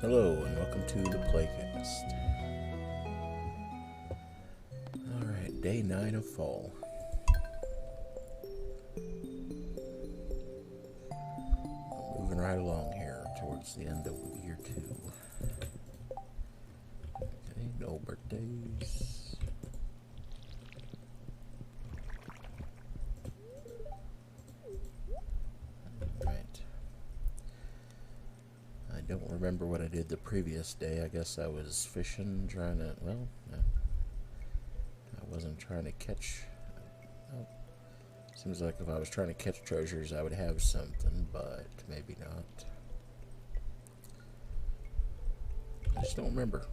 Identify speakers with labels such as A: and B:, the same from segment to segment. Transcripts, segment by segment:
A: Hello and welcome to the Playcast. Alright, day 9 of fall. Moving right along here towards the end of year 2. Okay, no birthdays. Alright. I don't remember what I did the previous day. I guess I was fishing, trying to, well, I wasn't trying to catch. Oh, seems like if I was trying to catch treasures, I would have something, but maybe not. I just don't remember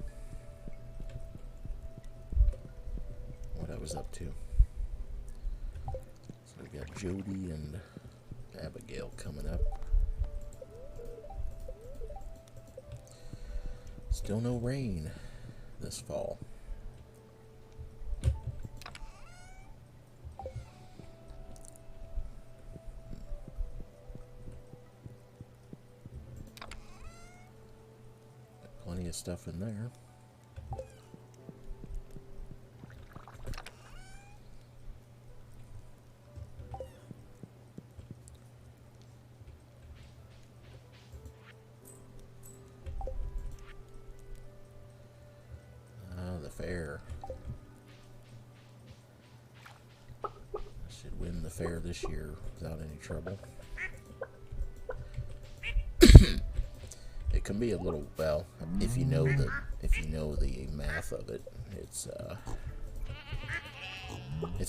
A: what I was up to. So we got Jody and Abigail coming up. Still no rain this fall. Got plenty of stuff in there. The fair. I should win the fair this year without any trouble. It can be a little, well, if you know the math of it, it's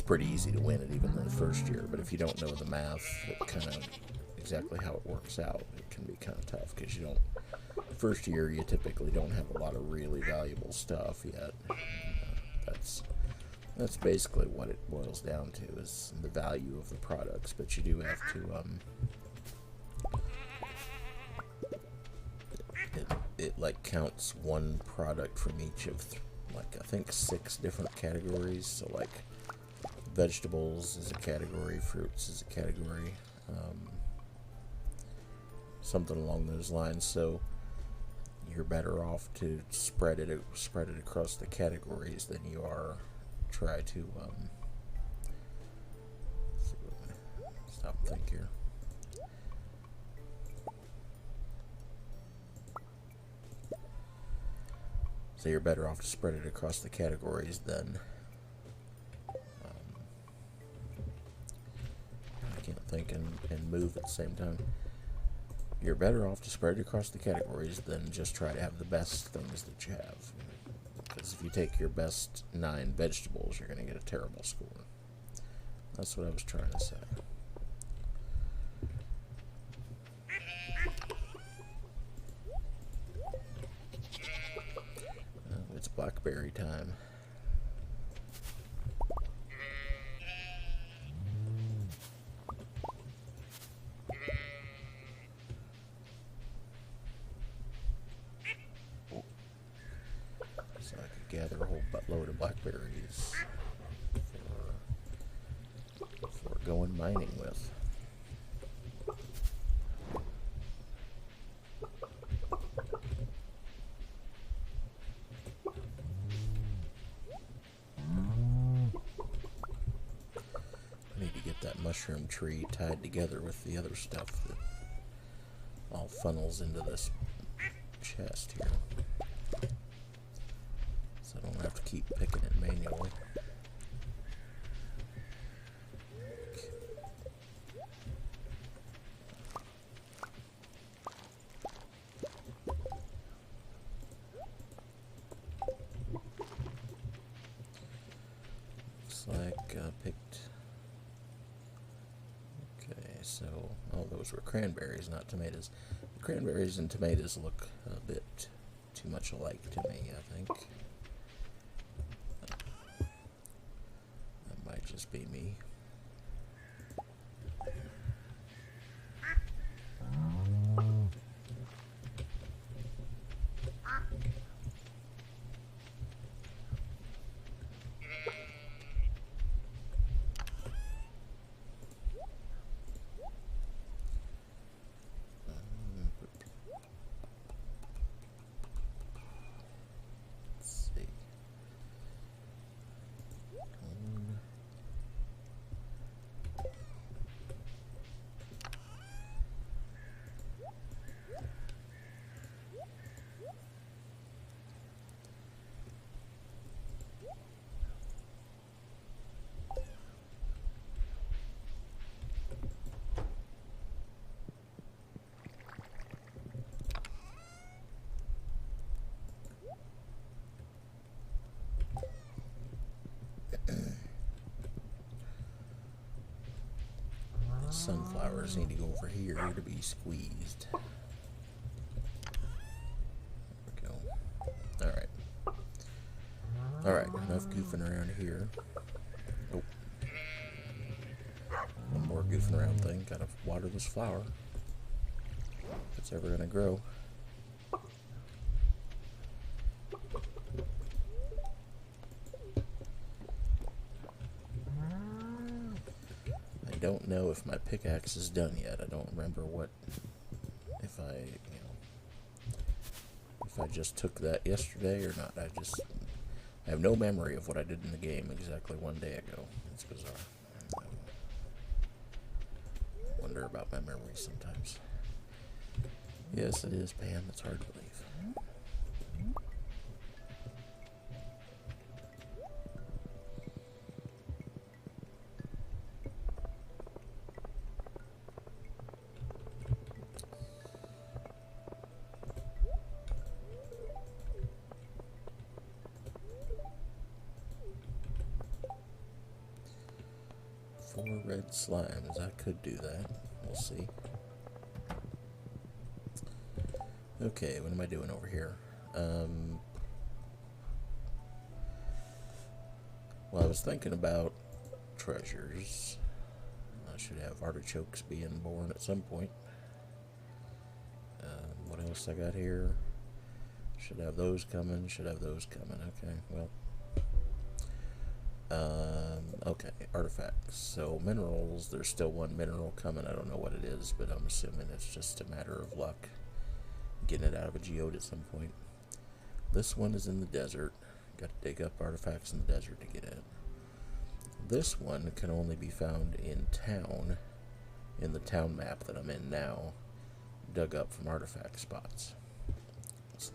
A: pretty easy to win it even the first year. But if you don't know the math, kind of exactly how it works out, it can be kind of tough because you don't. First year, you typically don't have a lot of really valuable stuff yet. That's basically what it boils down to, is the value of the products. But you do have to it like counts one product from each of like I think 6 different categories. So like vegetables is a category, fruits is a category, something along those lines. So you're better off to spread it across the categories than you are try to stop and think here. So you're better off to spread it across the categories than I can't think and move at the same time. You're better off to spread it across the categories than just try to have the best things that you have. Because if you take your best 9 vegetables, you're going to get a terrible score. That's what I was trying to say. It's blackberry time. So I could gather a whole buttload of blackberries for going mining with. I need to get that mushroom tree tied together with the other stuff that all funnels into this chest here. So I don't have to keep picking it manually. Looks like I picked. Okay, so those were cranberries, not tomatoes. The cranberries and tomatoes look a bit too much alike to me, I think. That might just be me. sunflowers need to go over here to be squeezed. There we go. Alright. Alright, enough goofing around here. Oh. One more goofing around thing. Gotta water this flower. If it's ever gonna grow. I don't know if my pickaxe is done yet. I don't remember what, if I just took that yesterday or not. I have no memory of what I did in the game exactly one day ago. It's bizarre. I wonder about my memory sometimes. Yes, it is, Pam. It's hard to believe. 4 red slimes. I could do that. We'll see. Okay, what am I doing over here? Well, I was thinking about treasures. I should have artichokes being born at some point. What else I got here? Should have those coming. Should have those coming. Okay, well. Okay, artifacts. So minerals, there's still one mineral coming. I don't know what it is, but I'm assuming it's just a matter of luck getting it out of a geode at some point. This one is in the desert. Got to dig up artifacts in the desert to get it. This one can only be found in town, in the town map that I'm in now, dug up from artifact spots. So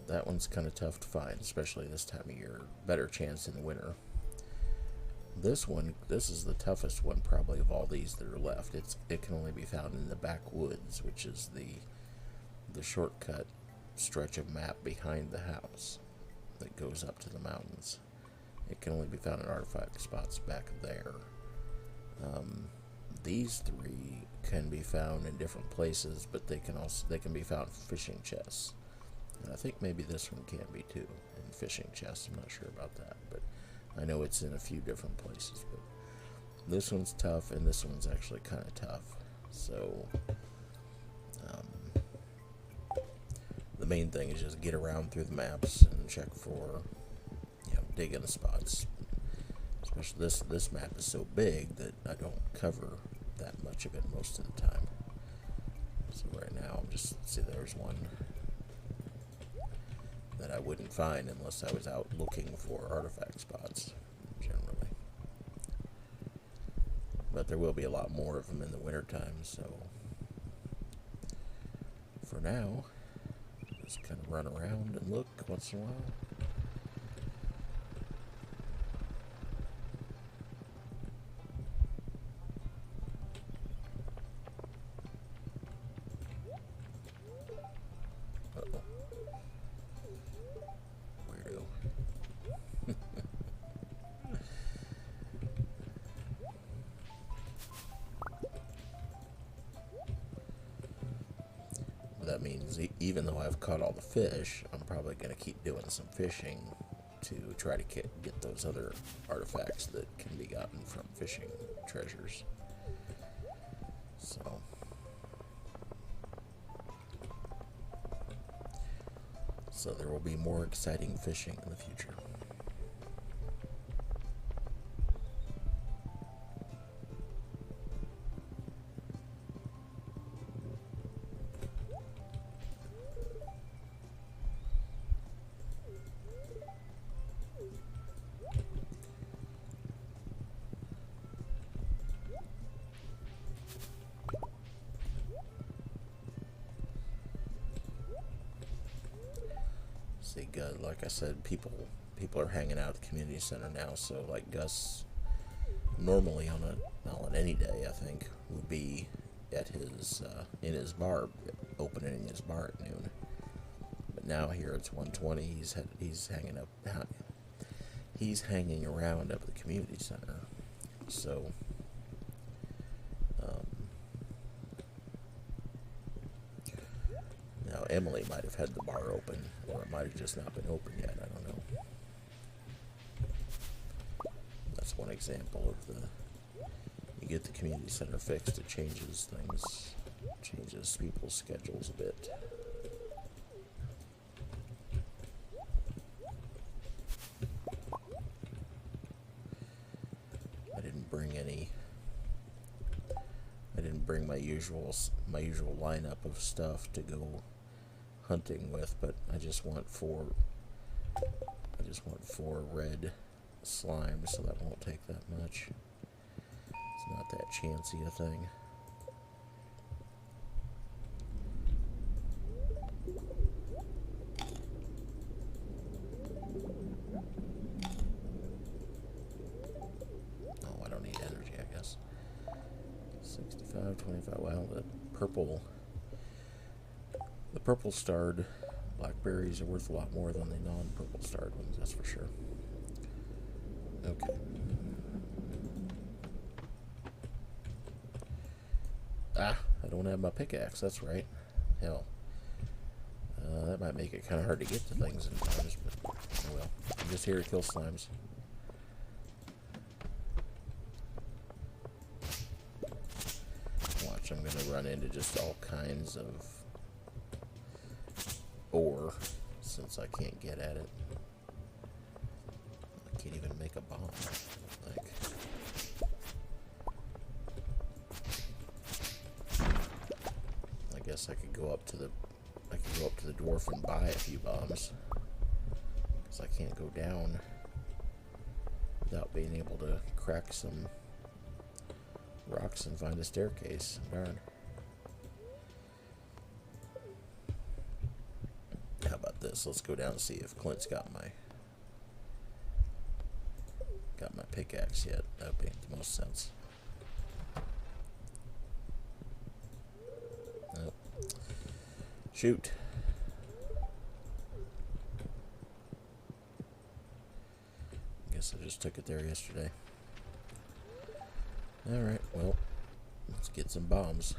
A: that one's kind of tough to find, especially this time of year. Better chance in the winter. This one, this is the toughest one probably of all these that are left. It can only be found in the backwoods, which is the shortcut stretch of map behind the house that goes up to the mountains. It can only be found in artifact spots back there. These 3 can be found in different places, but they can be found in fishing chests. And I think maybe this one can be too, in fishing chests. I'm not sure about that, but I know it's in a few different places. But this one's tough, and this one's actually kind of tough. So the main thing is just get around through the maps and check for, digging the spots. Especially this map is so big that I don't cover that much of it most of the time. So right now I'm just, see, there's one that I wouldn't find unless I was out looking for artifact spots, generally. But there will be a lot more of them in the wintertime, so for now, just kind of run around and look once in a while. That means even though I've caught all the fish, I'm probably going to keep doing some fishing to try to get those other artifacts that can be gotten from fishing treasures. So there will be more exciting fishing in the future. See, good. Like I said, people are hanging out at the community center now. So, like Gus, normally on any day, I think, would be at his in his bar, opening his bar at noon. But now here it's 1:20. He's hanging around up at the community center. So Emily might have had the bar open, or it might have just not been open yet. I don't know. That's one example of the... You get the community center fixed, it changes things, changes people's schedules a bit. I didn't bring my usual lineup of stuff to go hunting with, but I just want four red slimes, so that won't take that much. It's not that chancy a thing. Oh, I don't need energy, I guess. 65, 25. Well, the purple starred blackberries are worth a lot more than the non-purple starred ones, that's for sure. Okay. Ah, I don't have my pickaxe, that's right. Hell. That might make it kind of hard to get to things in times, but oh well. I'm just here to kill slimes. Watch, I'm going to run into just all kinds of ore, since I can't get at it. I can't even make a bomb. Like... I guess I could go up to the dwarf and buy a few bombs, because I can't go down without being able to crack some rocks and find a staircase. Darn. How about this? Let's go down and see if Clint's got my pickaxe yet. That would make the most sense. Nope. Shoot. Guess I just took it there yesterday. Alright, well, let's get some bombs.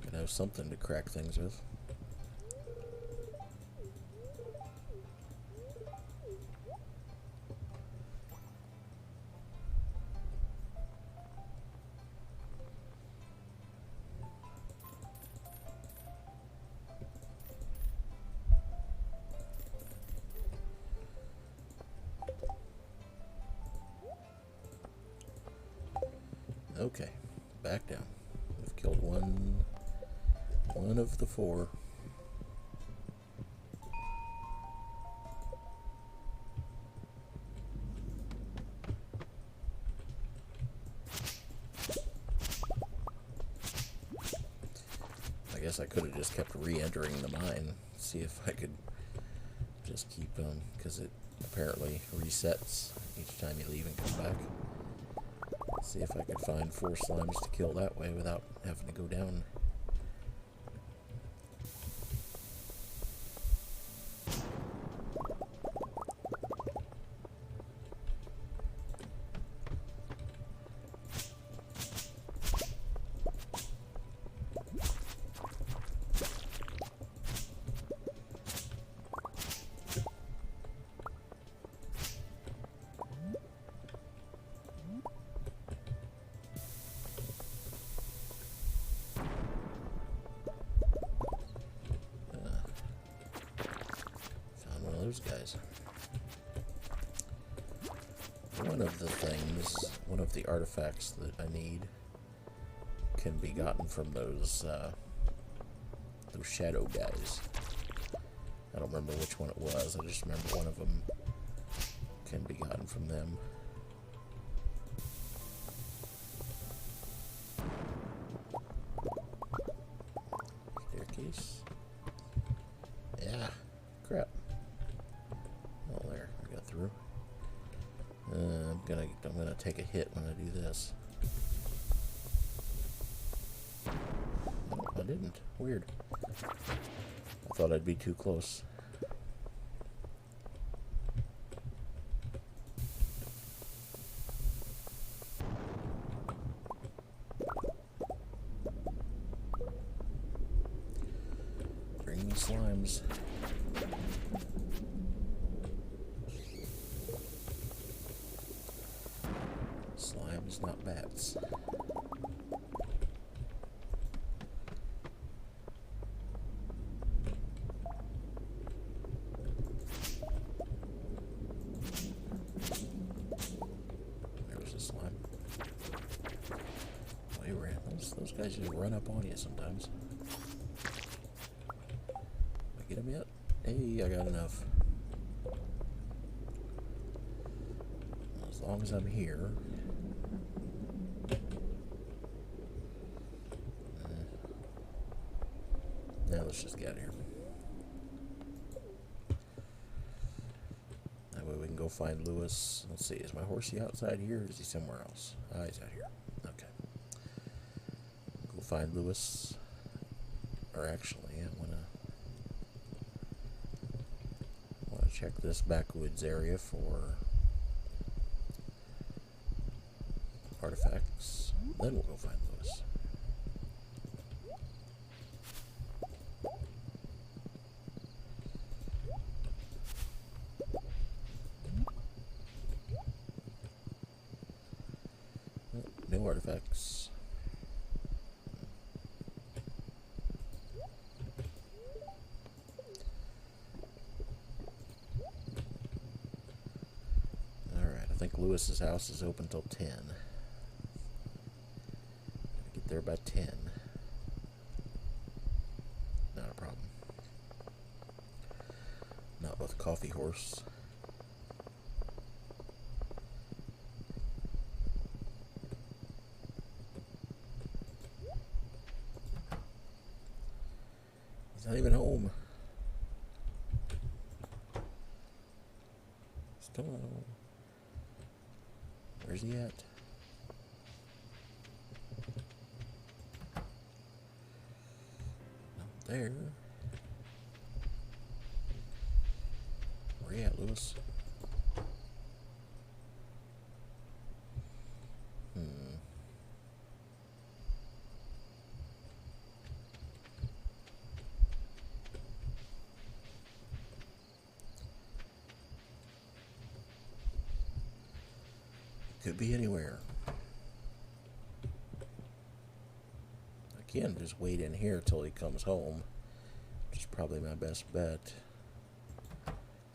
A: Gotta have something to crack things with. Okay, back down. We've killed one of the four. I guess I could have just kept re-entering the mine, see if I could just keep them, because it apparently resets each time you leave and come back. See if I could find 4 slimes to kill that way without having to go down. Those guys. One of the artifacts that I need can be gotten from those shadow guys. I don't remember which one it was. I just remember one of them can be gotten from them. Staircase. Yeah. Crap. Oh, there. I got through. I'm gonna take a hit when I do this. No, I didn't. Weird. I thought I'd be too close. slimes. Slimes, not bats. There's a slime. Oh, he ran. Those guys just run up on you sometimes. Did I get him yet? Hey, I got enough. As long as I'm here. Now let's just get out of here. That way we can go find Lewis. Let's see, is my horsey outside here or is he somewhere else? Ah, he's out here. Okay. Go find Lewis. Or actually, I wanna check this backwoods area for artifacts. Then we'll go find Lewis. No artifacts. Alright, I think Lewis's house is open till 10. Get there by 10. Not a problem. Not with a coffee horse. He's not even home. Still not home. Where's he at? Not there. Where you at, Lewis? Could be anywhere. I can just wait in here till he comes home, which is probably my best bet.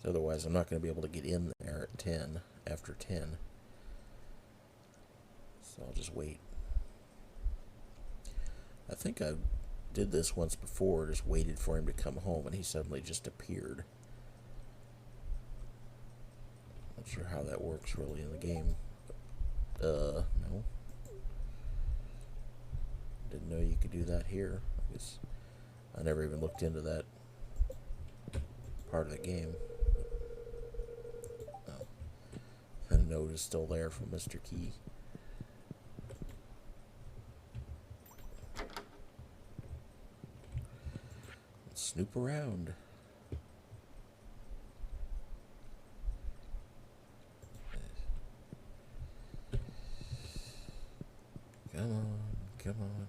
A: Otherwise, I'm not going to be able to get in there at 10, after 10. So I'll just wait. I think I did this once before, just waited for him to come home, and he suddenly just appeared. Not sure how that works really in the game. No. Didn't know you could do that here. I guess I never even looked into that part of the game. Oh. The note is still there from Mr. Key. Let's snoop around. Come on, come on.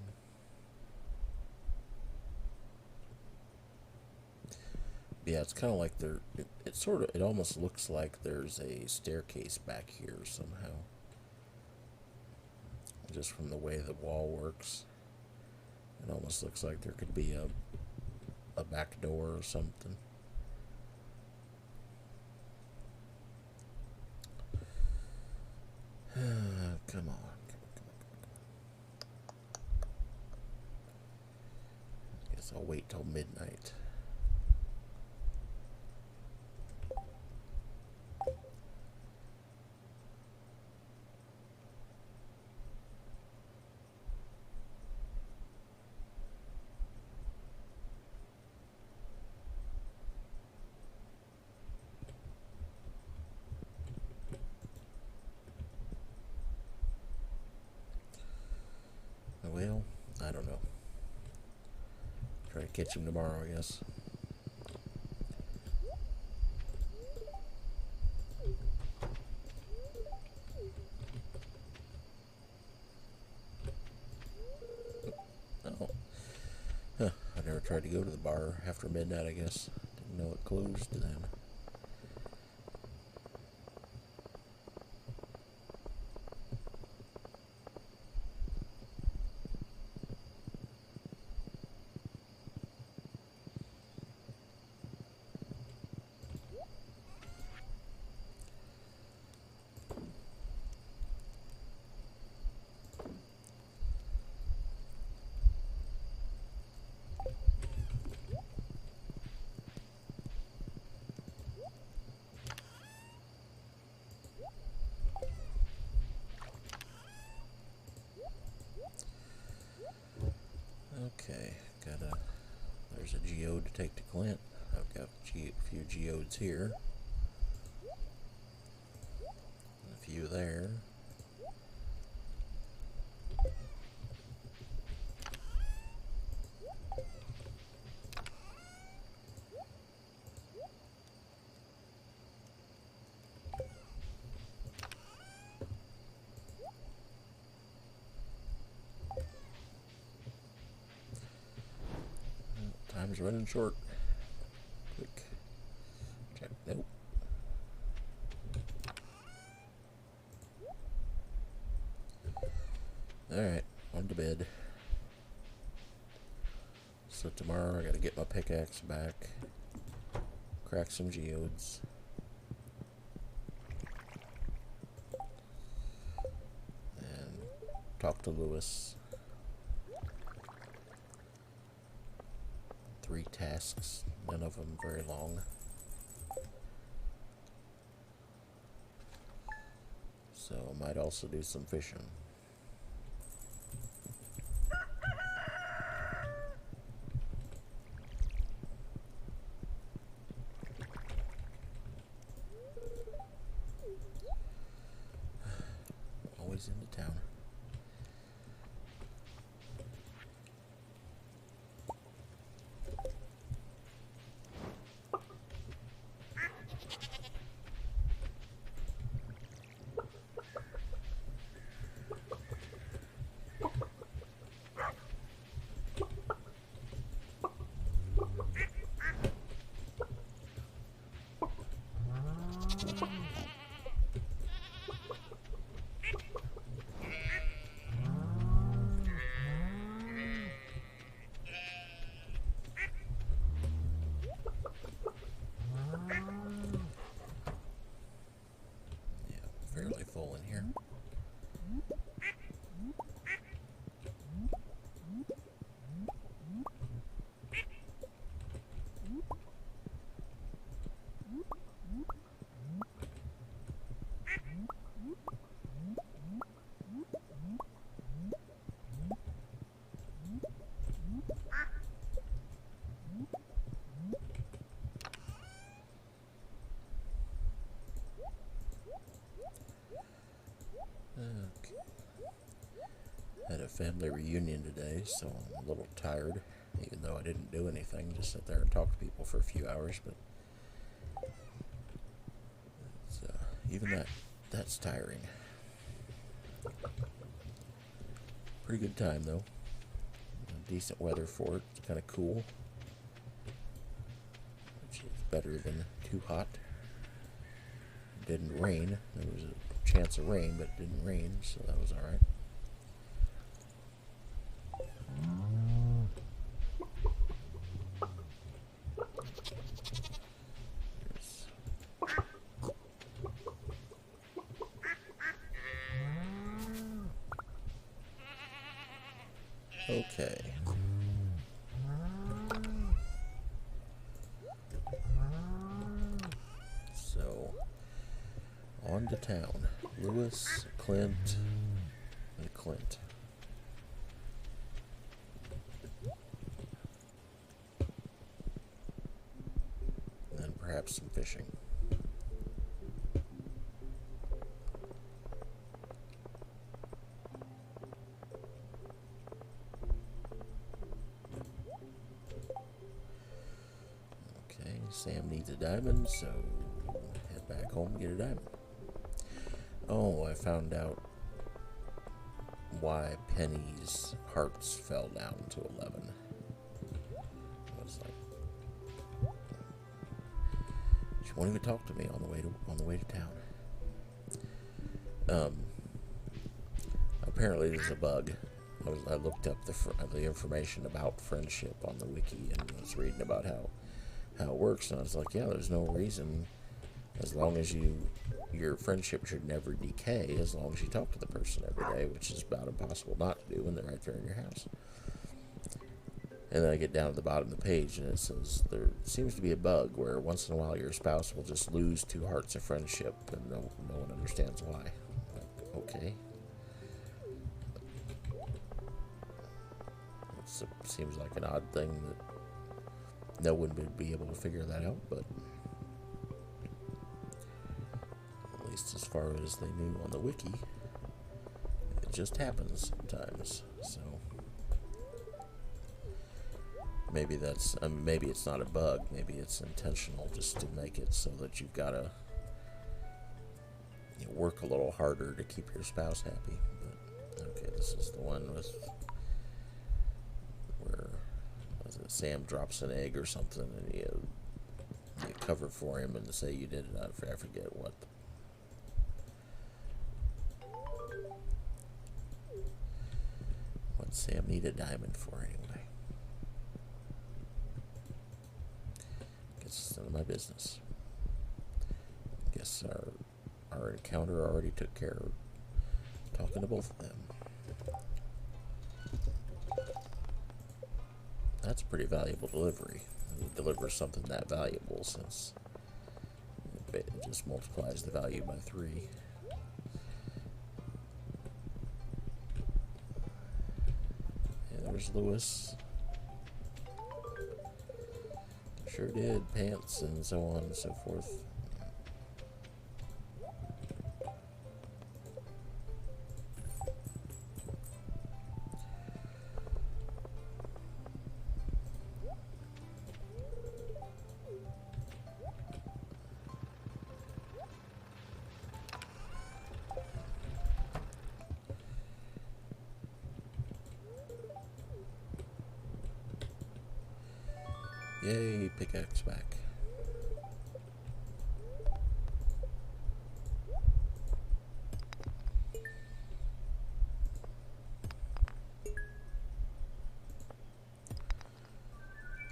A: Yeah, it's kind of like it almost looks like there's a staircase back here somehow. Just from the way the wall works. It almost looks like there could be a back door or something. Come on. Guess I'll wait till midnight. Well, I don't know. Try to catch him tomorrow, I guess. Oh. Huh, I never tried to go to the bar after midnight, I guess. Didn't know it closed then. Okay, there's a geode to take to Clint. I've got a few geodes here. A few there. Time's running short. Quick. Check. Nope. Alright, on to bed. So tomorrow I gotta get my pickaxe back. Crack some geodes. And talk to Lewis. 3 tasks, none of them very long. So I might also do some fishing. Always into town. Fairly full in here. Okay. Had a family reunion today, so I'm a little tired, even though I didn't do anything, just sit there and talk to people for a few hours, but even that's tiring. Pretty good time though. Decent weather for it. It's kind of cool, which is better than too hot. It didn't rain. There was a chance of rain, but it didn't rain, so that was alright. Okay. So, on to town. Lewis, Clint, and Clint. And then perhaps some fishing. Sam needs a diamond, so head back home and get a diamond. Oh, I found out why Penny's hearts fell down to 11. was like, she won't even talk to me on the way to town. Apparently there's a bug. I looked up the information about friendship on the wiki and was reading about how it works, and I was like, yeah, there's no reason, as long as your friendship should never decay as long as you talk to the person every day, which is about impossible not to do when they're right there in your house. And then I get down to the bottom of the page and it says there seems to be a bug where once in a while your spouse will just lose 2 hearts of friendship and no one understands why. Like, okay. It seems like an odd thing that no one would be able to figure that out, but at least as far as they knew on the wiki, it just happens sometimes. So maybe maybe it's not a bug, maybe it's intentional, just to make it so that you've got to work a little harder to keep your spouse happy. But okay, this is the one with where Sam drops an egg or something, and you cover for him and say you did it. I forget what. What Sam need a diamond for anyway? Guess it's none of my business. Guess our encounter already took care of talking to both of them. That's a pretty valuable delivery. You deliver something that valuable, since it just multiplies the value by 3. And there's Lewis. Sure did. Pants and so on and so forth. Yay, pickaxe back.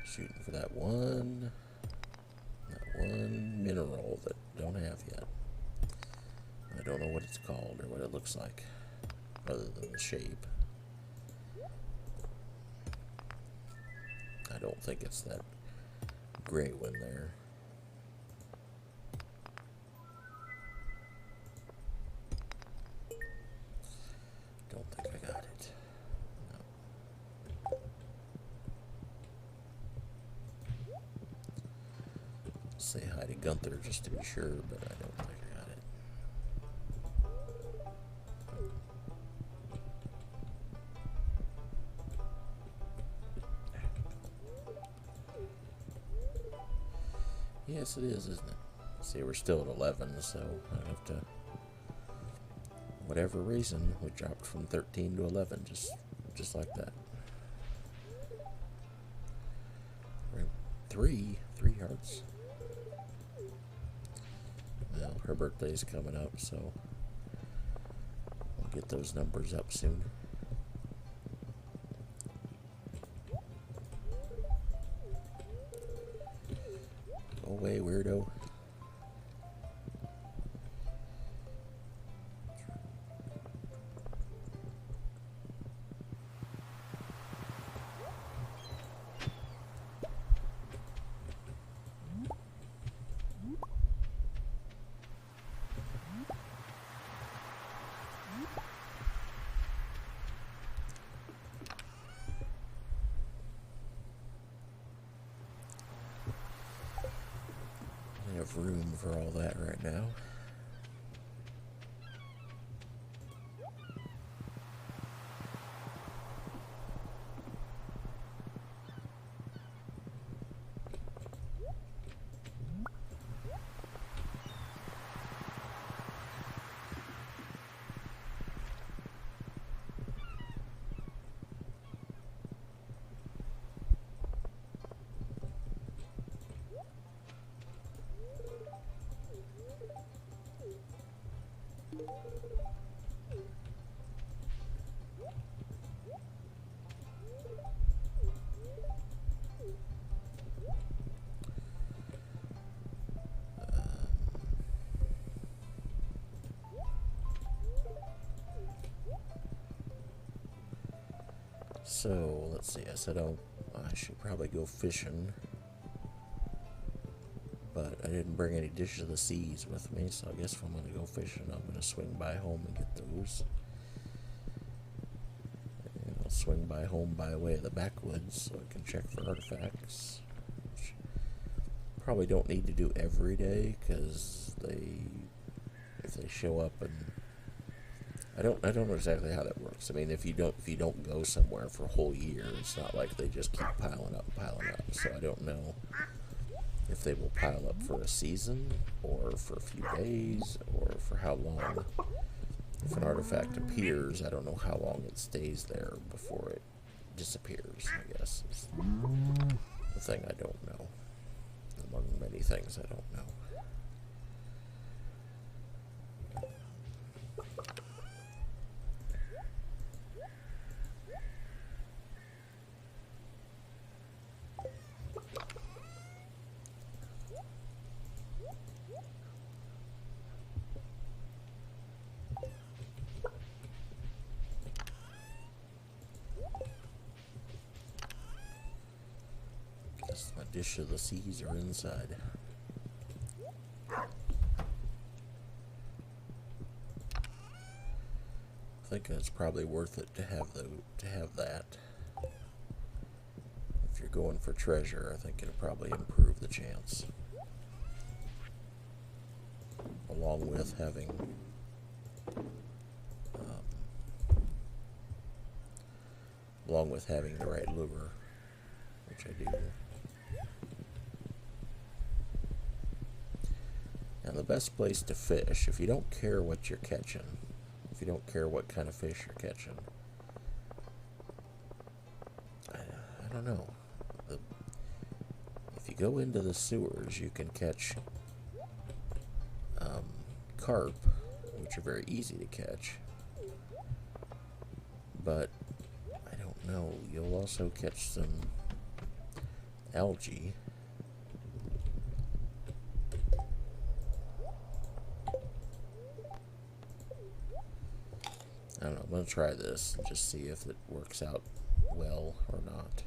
A: Shooting for that one mineral that I don't have yet. I don't know what it's called or what it looks like, other than the shape. I don't think it's that gray one there. Don't think I got it. No. Say hi to Gunther just to be sure, but I don't think I got it. Yes, it is, isn't it? See, we're still at 11, so I have to, whatever reason, we dropped from 13 to 11, just like that. Three hearts. Well, her birthday's coming up, so we'll get those numbers up soon. Go away, weirdo. I have room for all that right now. So, let's see. I said I should probably go fishing. But I didn't bring any dishes of the seas with me, so I guess if I'm going to go fishing, I'm going to swing by home and get those. And I'll swing by home by way of the backwoods so I can check for artifacts. Which probably don't need to do every day, because if they show up and I don't know exactly how that works. I mean, if you don't go somewhere for a whole year, it's not like they just keep piling up. So I don't know if they will pile up for a season, or for a few days, or for how long. If an artifact appears, I don't know how long it stays there before it disappears, I guess, is the thing I don't know. Among many things I don't know. My dish of the seas are inside. I think it's probably worth it to have that. If you're going for treasure, I think it'll probably improve the chance. Along with having the right lure, which I do. And the best place to fish, if you don't care what you're catching, if you don't care what kind of fish you're catching, I don't know. If you go into the sewers, you can catch carp, which are very easy to catch. But I don't know. You'll also catch some algae. I don't know. I'm going to try this and just see if it works out well or not.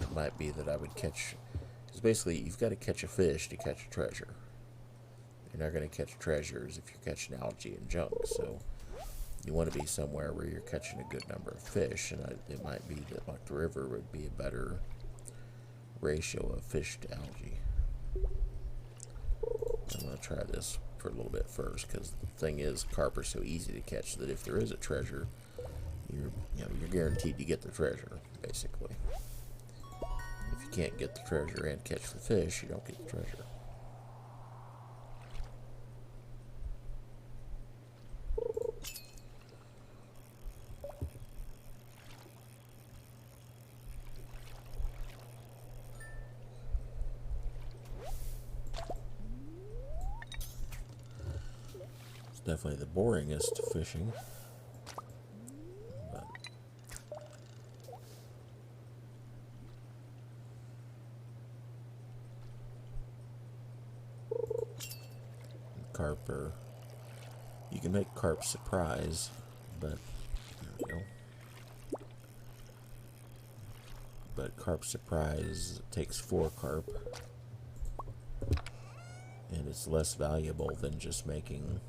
A: It might be that I would catch... Because basically, you've got to catch a fish to catch a treasure. You're not going to catch treasures if you're catching algae and junk. So you want to be somewhere where you're catching a good number of fish. And it might be that like the river would be a better ratio of fish to algae. I'm going to try this for a little bit first, because the thing is, carp are so easy to catch that if there is a treasure, you're guaranteed to get the treasure, basically. If you can't get the treasure and catch the fish, you don't get the treasure. Definitely the boringest fishing, but carp you can make carp surprise, but there we go. But carp surprise takes 4 carp, and it's less valuable than just making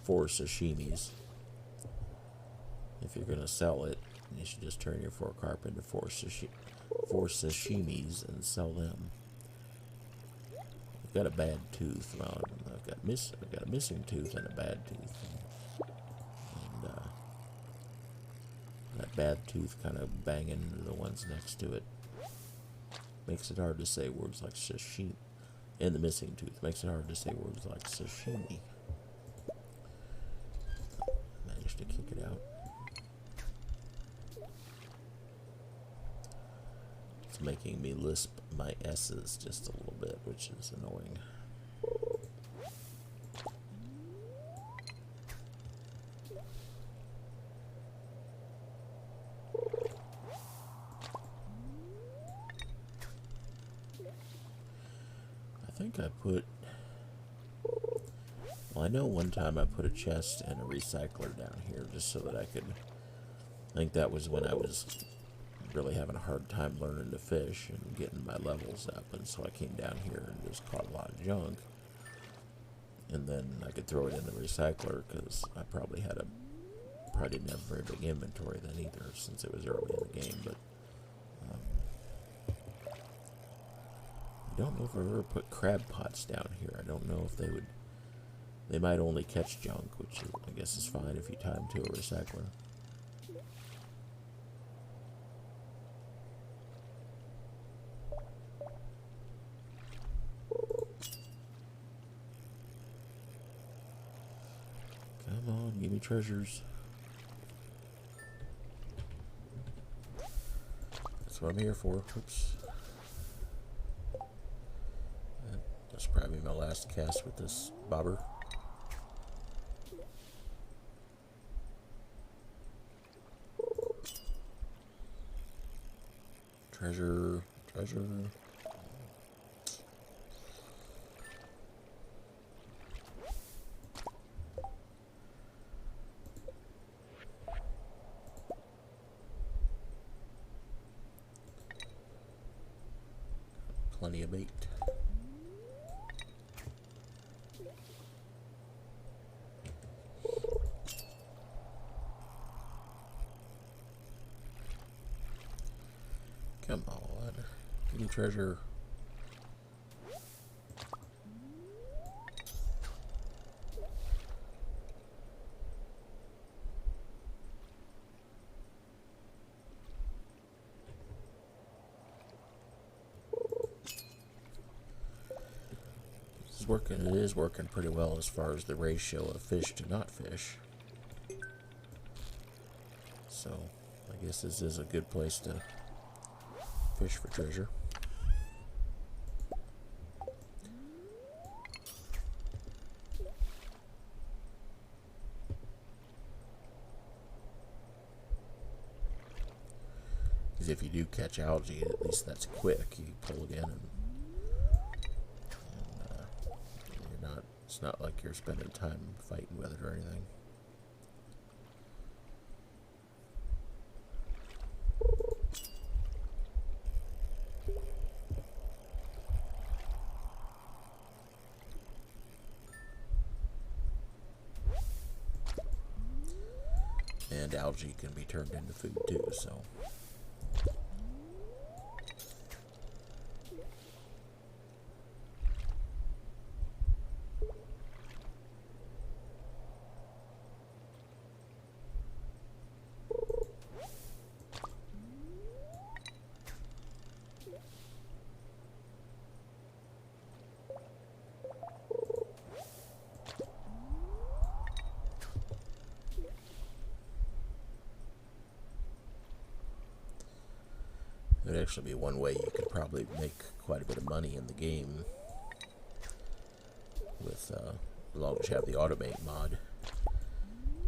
A: 4 sashimis. If you're going to sell it, you should just turn your 4 carp into 4 sashimis and sell them. I've got a bad tooth. Well, I've got a missing tooth and a bad tooth. And that bad tooth kind of banging into the ones next to it makes it hard to say words like sashimi. And the missing tooth makes it hard to say words like sashimi. Managed to kick it out. It's making me lisp my S's just a little bit, which is annoying. I think I put Well, I know one time I put a chest and a recycler down here just so that I could... I think that was when I was really having a hard time learning to fish and getting my levels up, and so I came down here and just caught a lot of junk. And then I could throw it in the recycler because I probably didn't have a very big inventory then either, since it was early in the game. But I don't know if I've ever put crab pots down here. I don't know if they might only catch junk, which I guess is fine if you tie them to a recycler. Come on, give me treasures. That's what I'm here for. Oops. That's probably my last cast with this bobber. Treasure, treasure. Plenty of bait. Come on, give me treasure. It is working pretty well as far as the ratio of fish to not fish. So I guess this is a good place to fish for treasure. Because if you do catch algae, at least that's quick. You pull it in and it's not like you're spending time fighting with it or anything. And algae can be turned into food too, so... There'd actually be one way you could probably make quite a bit of money in the game with, as long as you have the automate mod,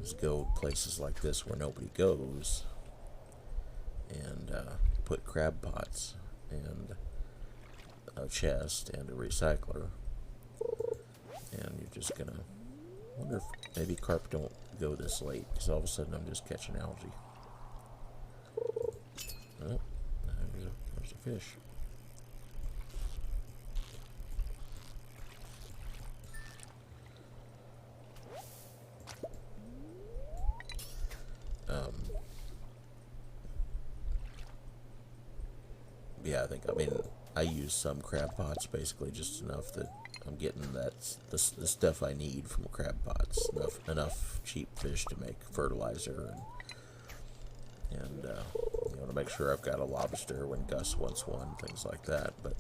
A: is go places like this where nobody goes and put crab pots and a chest and a recycler, and you're just gonna wonder if maybe carp don't go this late, because all of a sudden I'm just catching algae. Oh, there's a fish. Yeah, I mean, I use some crab pots, basically just enough that I'm getting the stuff I need from crab pots, enough cheap fish to make fertilizer, and you know, to make sure I've got a lobster when Gus wants one, things like that. But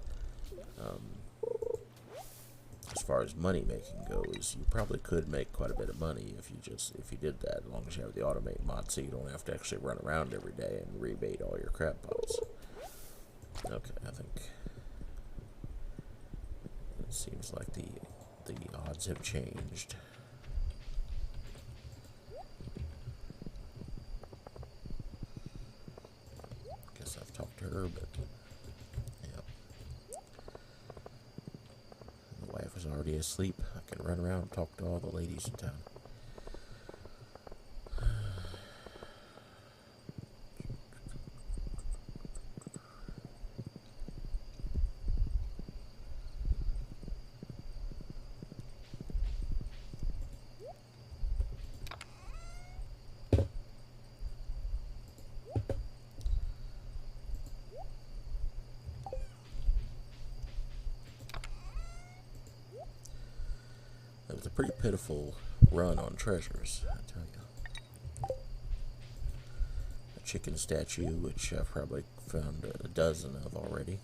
A: as far as money making goes, you probably could make quite a bit of money if you did that, as long as you have the automate mod, so you don't have to actually run around every day and rebait all your crab pots. Okay, I think it seems like the odds have changed. Guess I've talked to her, but yeah, the wife was already asleep, I can run around and talk to all the ladies in town. It was a pretty pitiful run on treasures, I tell you. A chicken statue, which I've probably found a dozen of already.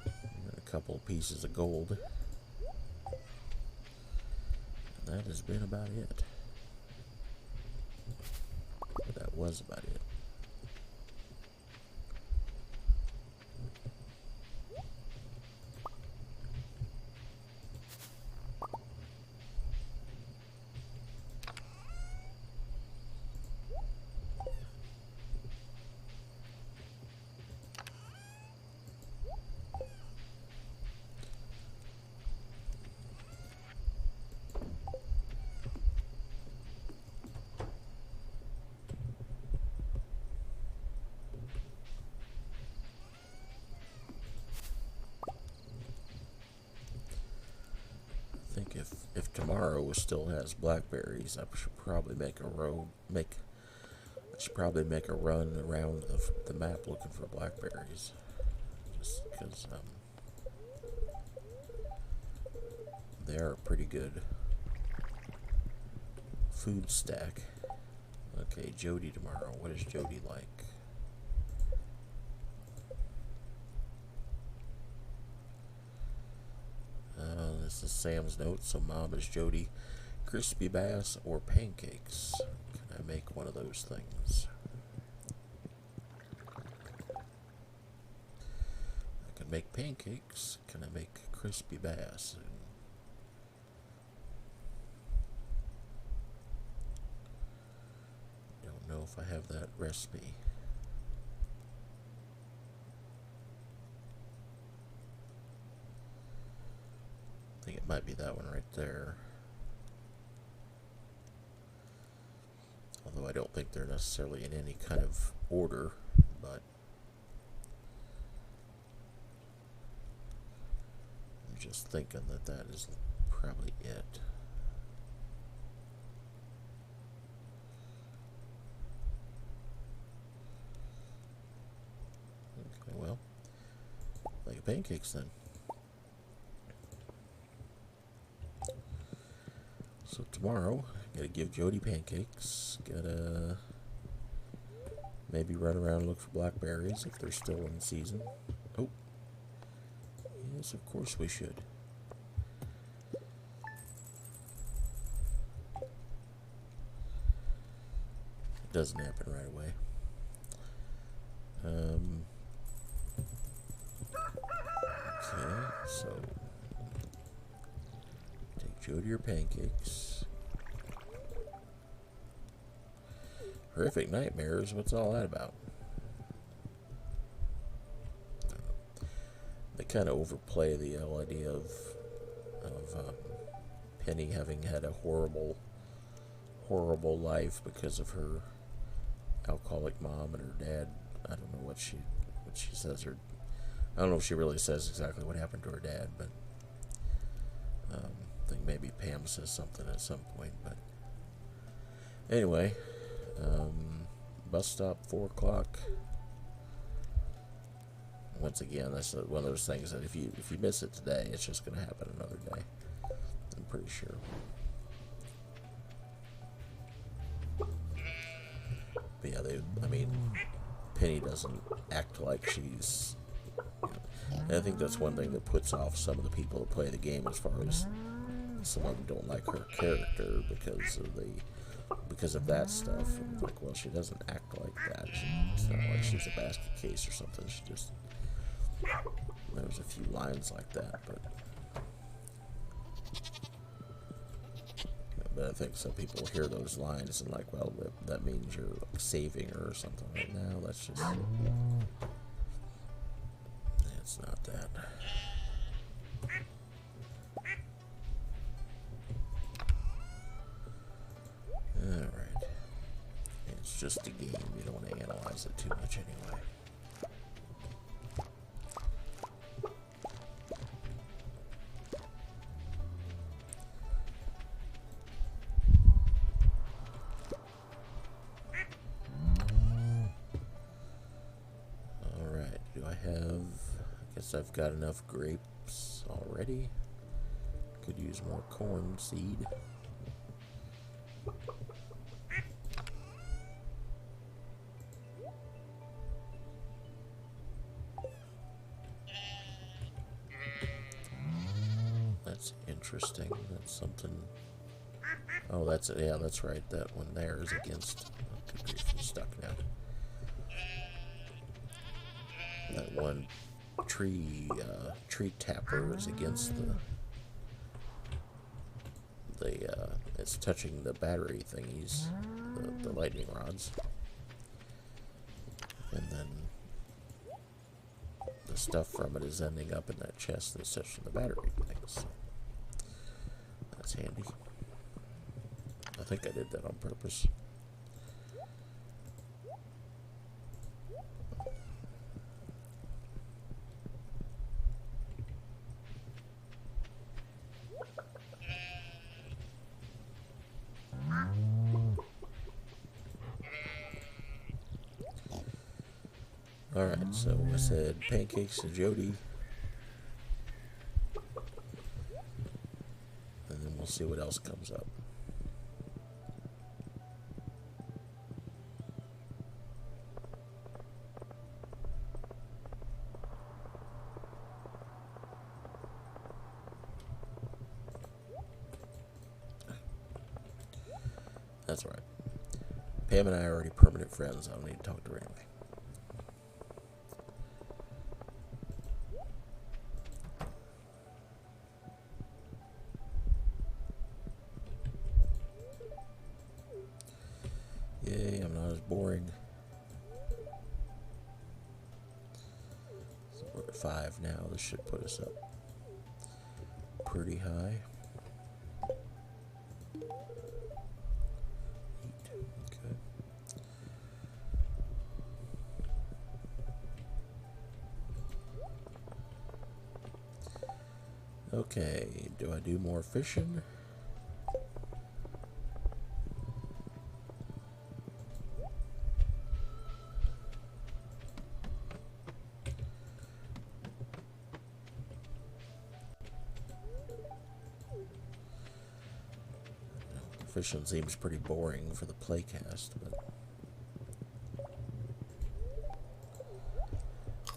A: And a couple of pieces of gold. And that has been about it. But that was about it. I think if tomorrow still has blackberries, I should probably make a run around the map looking for blackberries. Just because they are a pretty good food stack. Okay, Jody tomorrow. What is Jody like? This is Sam's note. So, Mom, is Jody crispy bass or pancakes? Can I make one of those things? I can make pancakes. Can I make crispy bass? Don't know if I have that recipe. I think it might be that one right there. Although I don't think they're necessarily in any kind of order, but I'm just thinking that that is probably it. Okay, well, make pancakes then. So tomorrow, gotta give Jody pancakes. Gotta maybe run around and look for blackberries if they're still in season. Oh, yes, of course we should. It doesn't happen right away. Okay, so take Jody your pancakes. Horrific nightmares. What's all that about? They kind of overplay the idea of Penny having had a horrible life because of her alcoholic mom and her dad. I don't know what she says. I don't know if she really says exactly what happened to her dad, but I think maybe Pam says something at some point. But anyway, bus stop 4 o'clock. Once again, that's one of those things that if you miss it today, it's just going to happen another day. I'm pretty sure. But yeah, Penny doesn't act like she's. And I think that's one thing that puts off some of the people that play the game, as far as some of them don't like her character because of that stuff. And like, well, she doesn't act like that. It's not like she's a basket case or something. She just. There's a few lines like that, but I think some people hear those lines and like, well, that means you're like saving her or something. Right now, that's just. It's not that. It's just a game. You don't want to analyze it too much anyway. Alright, do I have... I guess I've got enough grapes already. Could use more corn seed. That's interesting. That's something. Oh, that's it. Yeah, that's right. That one there is against. Oh, good grief, I'm stuck now. That one tree tapper is against the. It's touching the battery thingies, the lightning rods, and then the stuff from it is ending up in that chest that's touching the battery things. So that's handy. I think I did that on purpose. Alright, so I said pancakes to Jody. And then we'll see what else comes up. That's alright. Pam and I are already permanent friends. I don't need to talk to her anyway. Yay, I'm not as boring. So we're at 5 now. This should put us up pretty high. 8. Okay. Okay, do I do more fishing? Fishing seems pretty boring for the playcast, but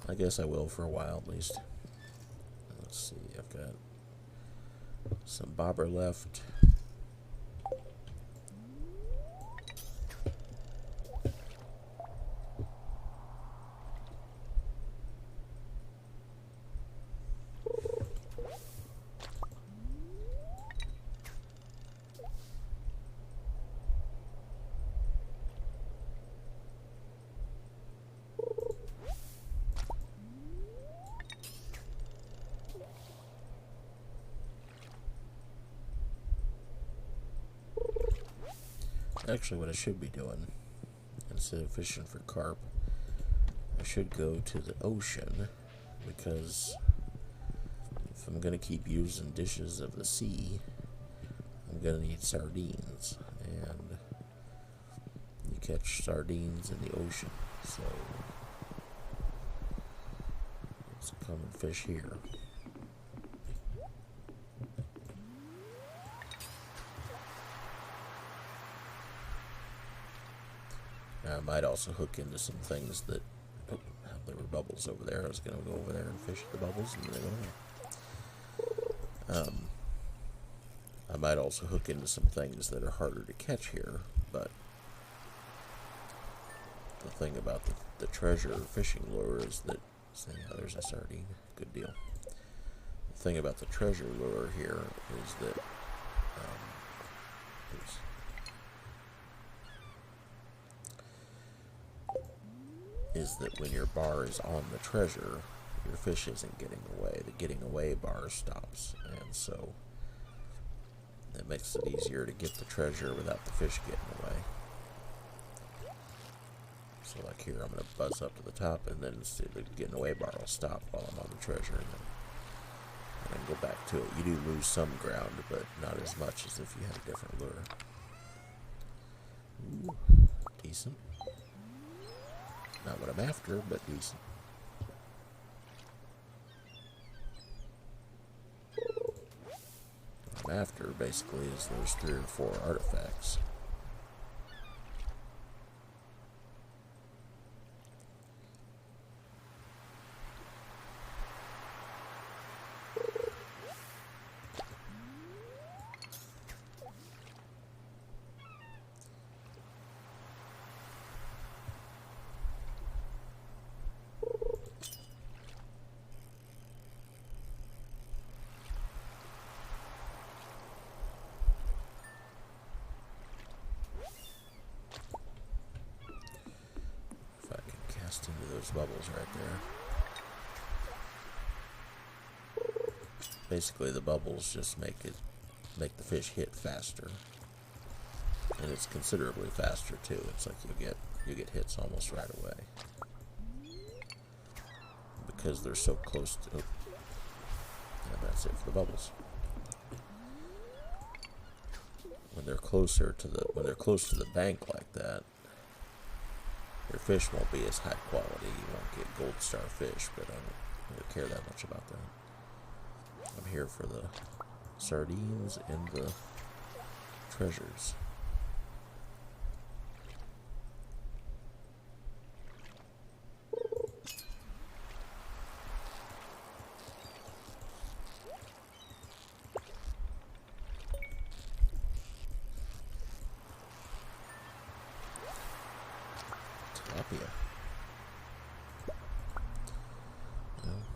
A: I guess I will for a while at least. Let's see, I've got some bobber left. Actually, what I should be doing, instead of fishing for carp, I should go to the ocean, because if I'm going to keep using dishes of the sea, I'm going to need sardines, and you catch sardines in the ocean, so let's come and fish here. I might also hook into some things that... Oh, there were bubbles over there. I was going to go over there and fish the bubbles, and they went away. I might also hook into some things that are harder to catch here, but the thing about the treasure fishing lure is that... See, there's a sardine. Good deal. The thing about the treasure lure here is that... is that when your bar is on the treasure, your fish isn't getting away. The getting away bar stops, and so that makes it easier to get the treasure without the fish getting away. So like here, I'm going to buzz up to the top, and then the getting away bar will stop while I'm on the treasure, and then go back to it. You do lose some ground, but not as much as if you had a different lure. Ooh, decent. Not what I'm after, but decent. What I'm after, basically, is those 3 or 4 artifacts. Into those bubbles right there. Basically, the bubbles just make the fish hit faster, and it's considerably faster too. It's like you get hits almost right away because they're so close to. And that's it for the bubbles. When they're close to the bank like that, your fish won't be as high quality. You won't get gold star fish, but I don't really care that much about that. I'm here for the sardines and the treasures.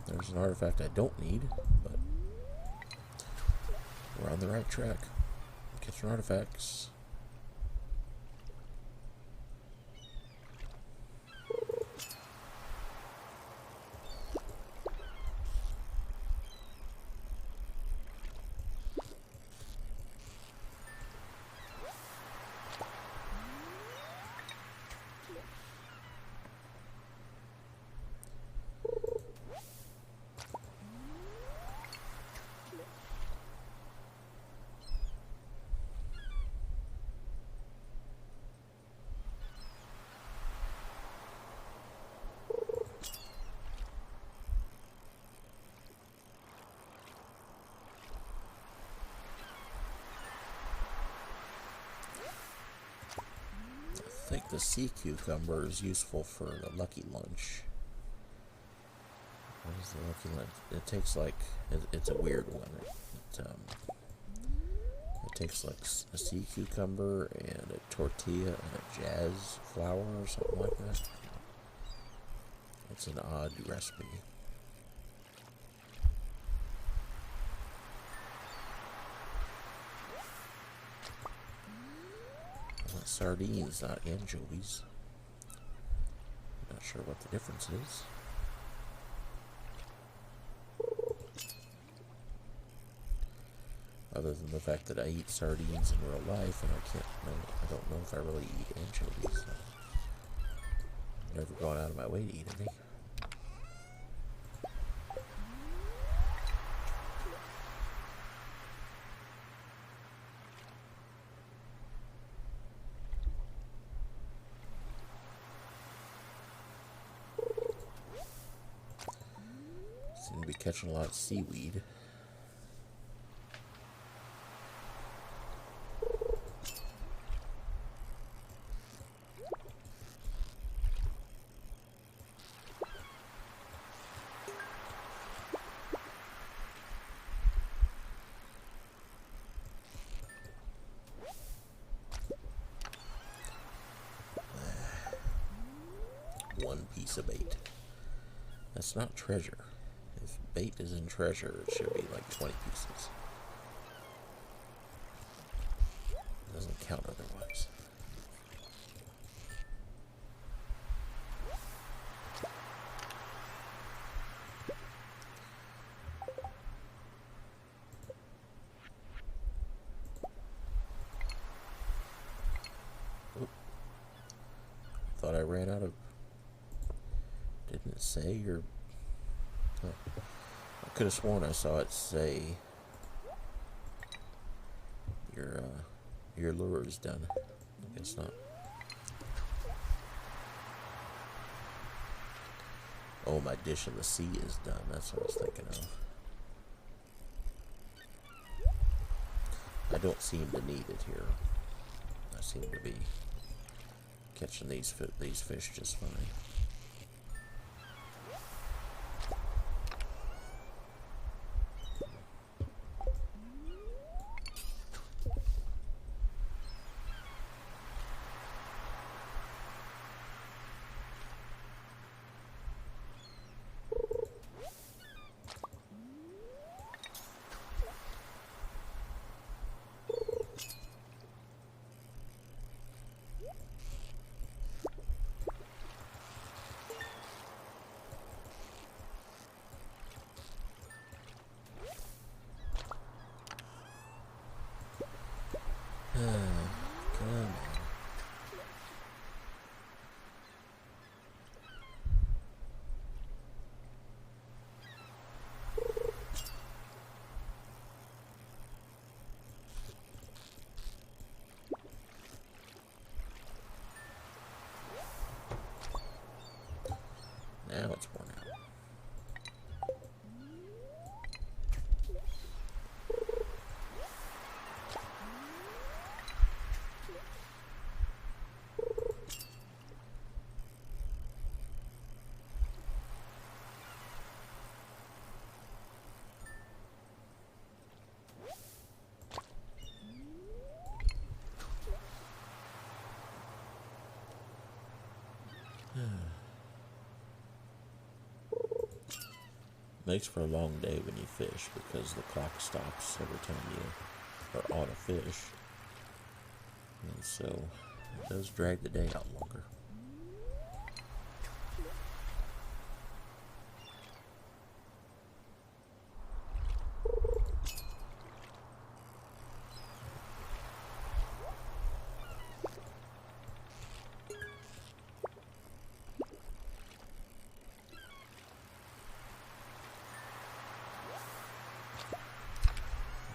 A: There's an artifact I don't need, but we're on the right track. Catching artifacts. I think the sea cucumber is useful for the lucky lunch. What is the lucky lunch? It takes like it's a weird one. It takes like a sea cucumber and a tortilla and a jazz flour or something like that. It's an odd recipe. Sardines, not anchovies. Not sure what the difference is. Other than the fact that I eat sardines in real life, and I don't know if I really eat anchovies. I've never gone out of my way to eat any. Seem to be catching a lot of seaweed. One piece of bait. That's not treasure. If bait is in treasure, it should be like 20 pieces. It doesn't count otherwise. Oop. Thought I ran out of say your... Oh, I could have sworn I saw it say your lure is done. I guess not. Oh, my dish of the sea is done. That's what I was thinking of. I don't seem to need it here. I seem to be catching these fish just fine. Come on. Now it's worn out. Makes for a long day when you fish because the clock stops every time you are on a fish. And so it does drag the day out longer.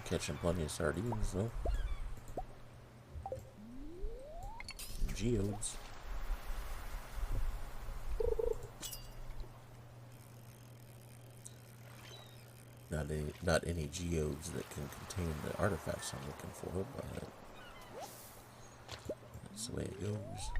A: Catching plenty of sardines though. Geodes. Not any geodes that can contain the artifacts I'm looking for, but that's the way it goes.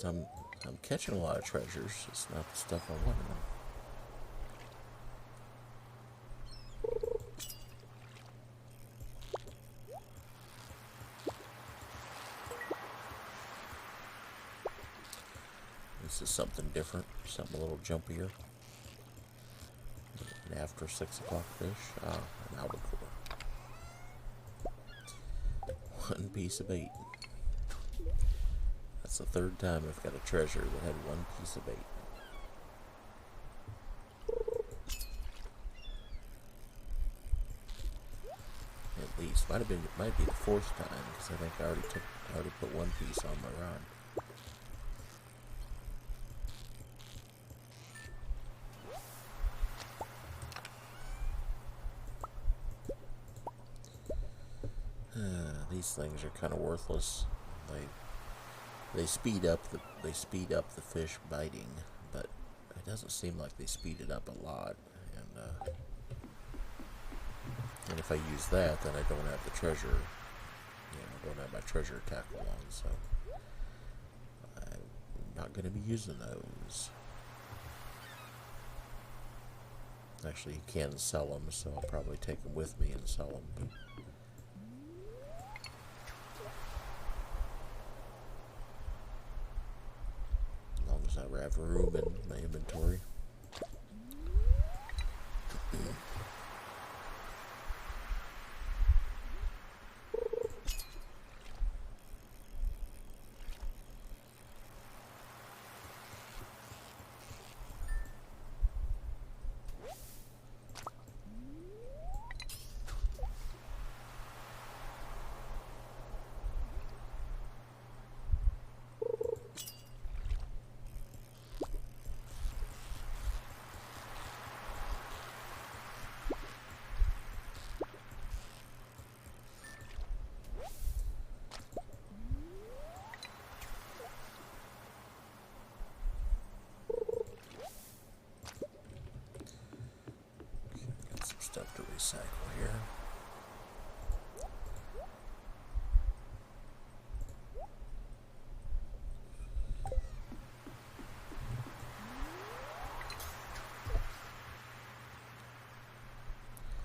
A: I'm catching a lot of treasures. It's not the stuff I want. This is something different, something a little jumpier. An after 6 o'clock fish. An albacore. One piece of bait. That's the third time I've got a treasure that had one piece of bait. At least might be the fourth time because I think I already put one piece on my rod. These things are kind of worthless. They speed up the fish biting, but it doesn't seem like they speed it up a lot. And if I use that, then I don't have the treasure. I don't have my treasure tackle on, so I'm not going to be using those. Actually, you can sell them, so I'll probably take them with me and sell them. I have room in my inventory. cycle here.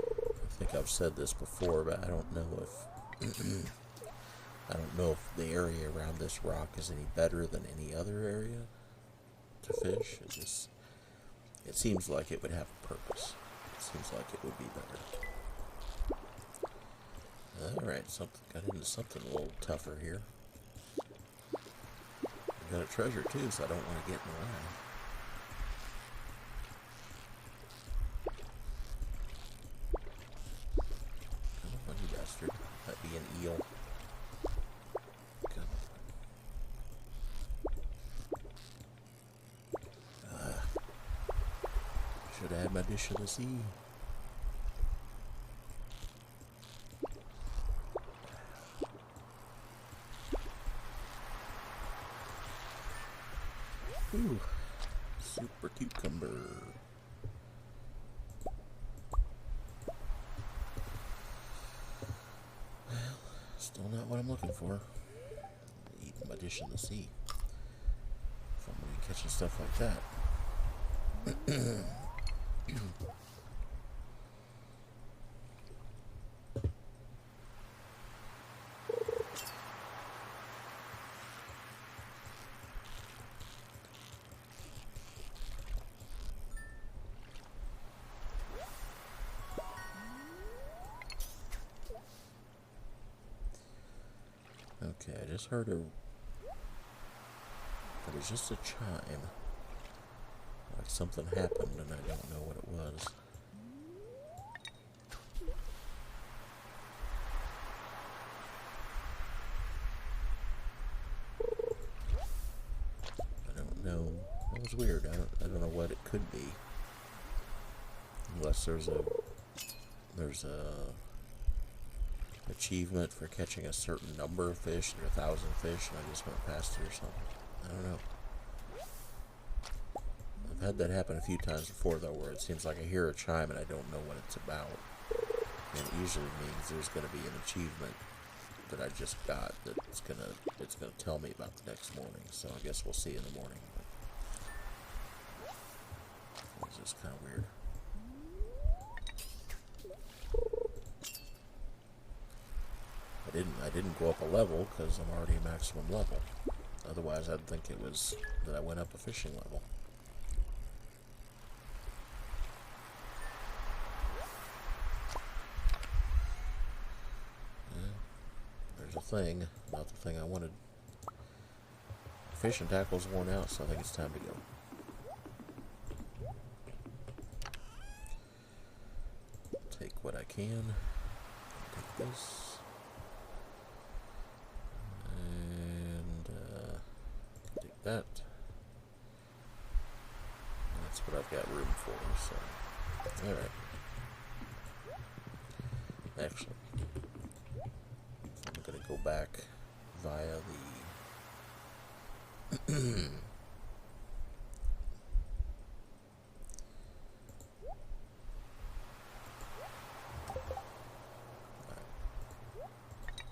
A: I think I've said this before, but I don't know if I don't know if the area around this rock is any better than any other area to fish. It seems like it would have a purpose. It seems like it would be better. Alright, got into something a little tougher here. I got a treasure too, so I don't want to get in the line. Come on, you bastard. That'd be an eel. Come on. Should have had my dish of the sea. Ooh, super cucumber. Well, still not what I'm looking for. Eating my dish in the sea. If I'm gonna be catching stuff like that. Okay, I just heard it was just a chime. Like something happened and I don't know what it was. I don't know. That was weird. I don't know what it could be. Unless there's a achievement for catching a certain number of fish, or 1,000 fish, and I just went past it or something. I don't know. I've had that happen a few times before, though, where it seems like I hear a chime and I don't know what it's about. And it usually means there's going to be an achievement that I just got that it's gonna tell me about the next morning. So I guess we'll see in the morning. But it's just kind of weird. I didn't go up a level because I'm already maximum level. Otherwise, I'd think it was that I went up a fishing level. Yeah, there's a thing, not the thing I wanted. Fishing tackle's worn out, so I think it's time to go. Take what I can. Take this. That. That's what I've got room for, so. Alright. Actually, I'm gonna go back via the.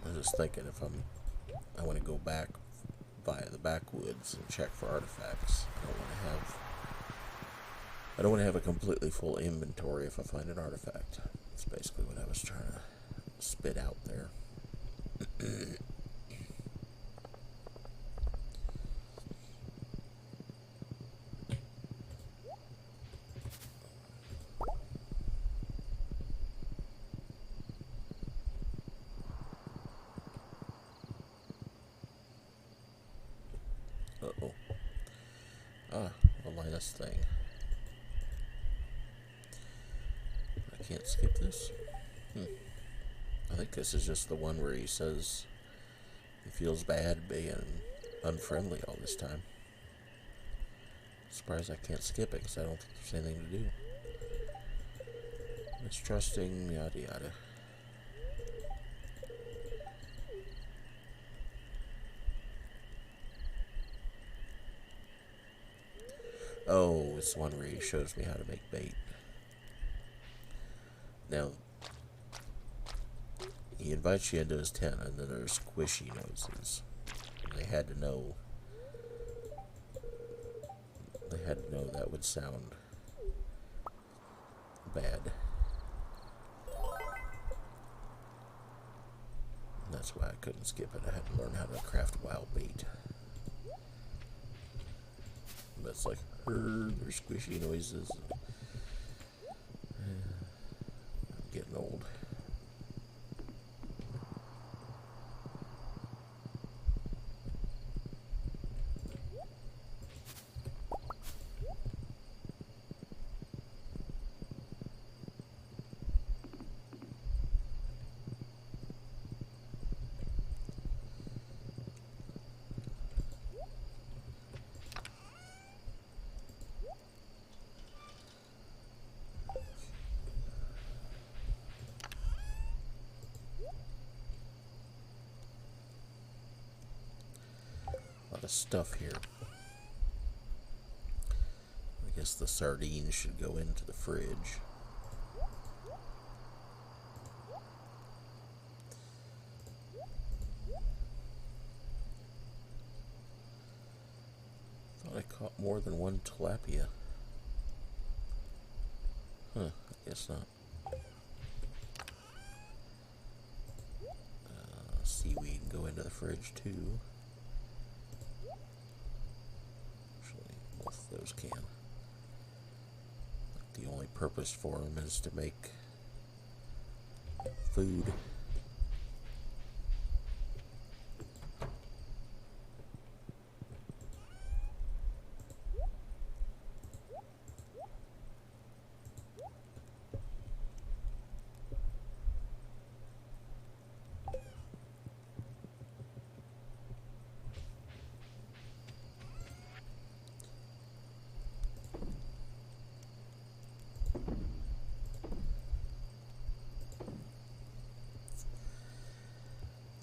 A: I was just thinking if I want to go back via the backwoods and check for artifacts. I don't want to have a completely full inventory if I find an artifact. That's basically what I was trying to spit out there. Uh-oh. Ah, a Linus thing. I can't skip this? I think this is just the one where he says he feels bad being unfriendly all this time. Surprised I can't skip it because I don't think there's anything to do. Mistrusting, yada yada. Oh, it's the one where he shows me how to make bait. Now, He invites you into his tent, and then there's squishy noises. They had to know. They had to know that would sound bad. And that's why I couldn't skip it. I had to learn how to craft wild bait. But it's like, there's squishy noises. I'm getting old. Stuff here. I guess the sardines should go into the fridge. Thought I caught more than one tilapia. Huh, I guess not. Seaweed can go into the fridge too. Those can. The only purpose for them is to make food.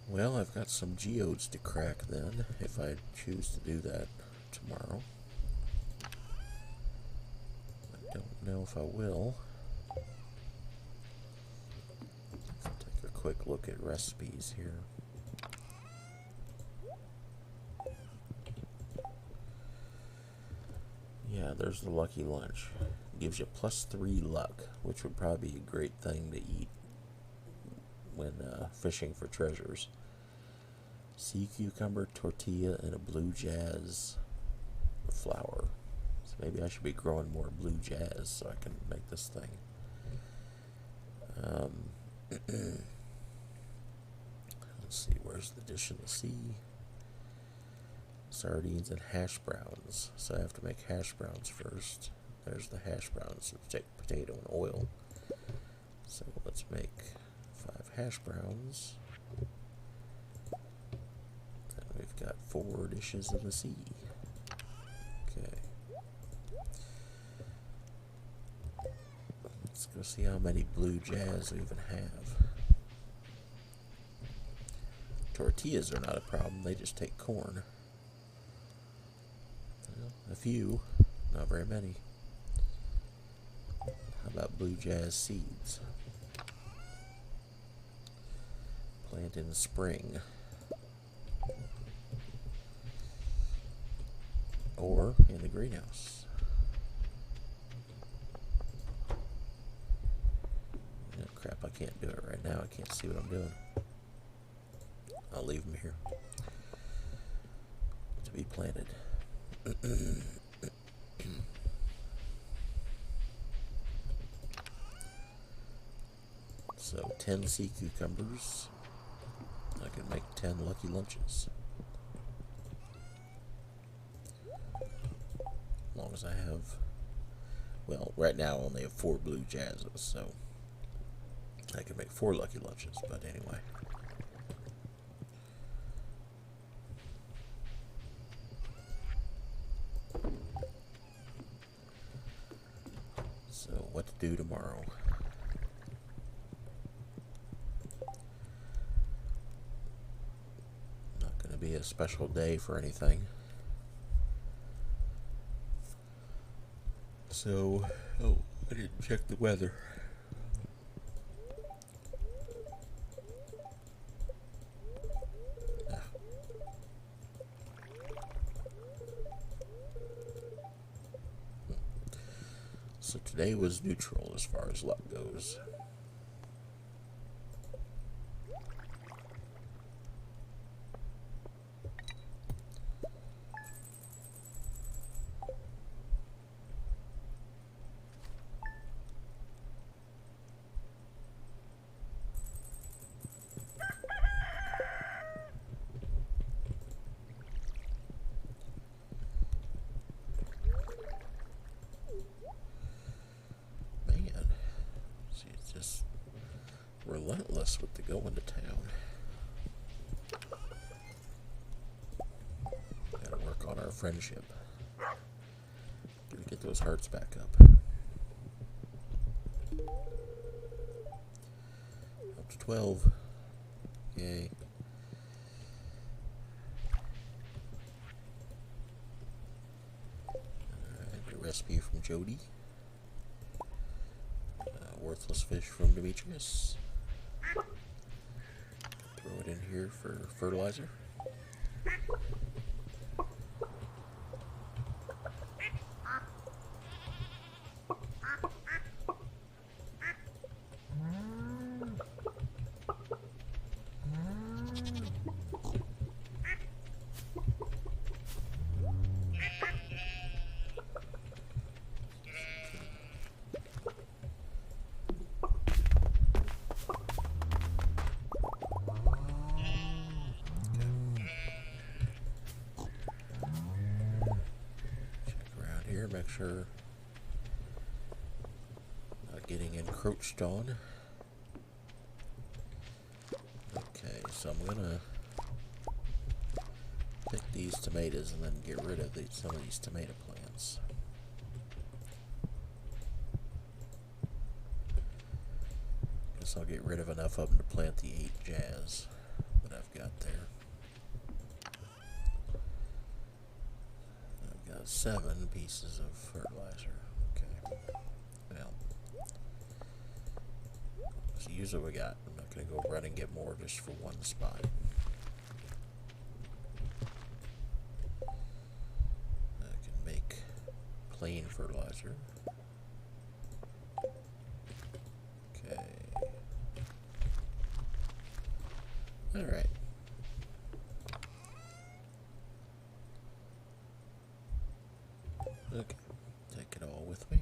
A: Well, I've got some geodes to crack then, if I choose to do that tomorrow. I don't know if I will. Take a quick look at recipes here. Yeah, there's the lucky lunch. Gives you +3 luck, which would probably be a great thing to eat when fishing for treasures. Sea cucumber, tortilla, and a blue jazz flower. So maybe I should be growing more blue jazz so I can make this thing. Let's see, where's the dish in the sea? Sardines and hash browns. So I have to make hash browns first. There's the hash browns. Let's take potato and oil. So let's make 5 hash browns. And we've got 4 dishes in the sea. Okay. Let's go see how many blue jazz we even have. Tortillas are not a problem. They just take corn. Well, a few. Not very many. How about blue jazz seeds? Plant in the spring. Or in the greenhouse. Oh, crap, I can't do it right now. I can't see what I'm doing. I'll leave them here to be planted. So 10 sea cucumbers. I can make 10 lucky lunches. As long as I have, well, right now I only have 4 blue jazzes, so I can make 4 lucky lunches, but anyway. So what to do tomorrow? Not going to be a special day for anything. So, oh, I didn't check the weather. So today was neutral as far as luck goes. Relentless with the going to town. Gotta work on our friendship. Gotta get those hearts back up. Up to 12. Yay. Alright, a recipe from Jody. Worthless fish from Demetrius. Throw it in here for fertilizer. Make sure not getting encroached on. Okay, so I'm gonna pick these tomatoes and then get rid of some of these tomato plants. Guess I'll get rid of enough of them to plant the 8 jazz that I've got there. 7 pieces of fertilizer. Okay. Well, let's use what we got. I'm not going to go run and get more just for one spot. I can make plain fertilizer. Okay. Alright. Okay, take it all with me.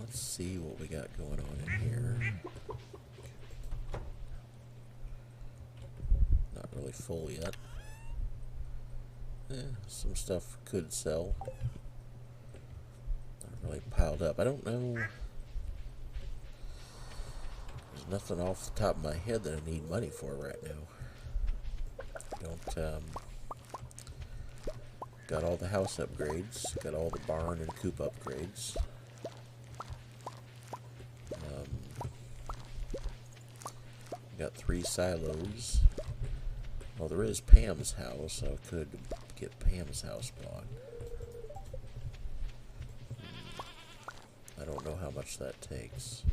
A: Let's see what we got going on in here. Not really full yet. Some stuff could sell. Not really piled up. I don't know. There's nothing off the top of my head that I need money for right now. I don't, got all the house upgrades. Got all the barn and coop upgrades. Got 3 silos. Well, there is Pam's house, so I could get Pam's house bought. I don't know how much that takes.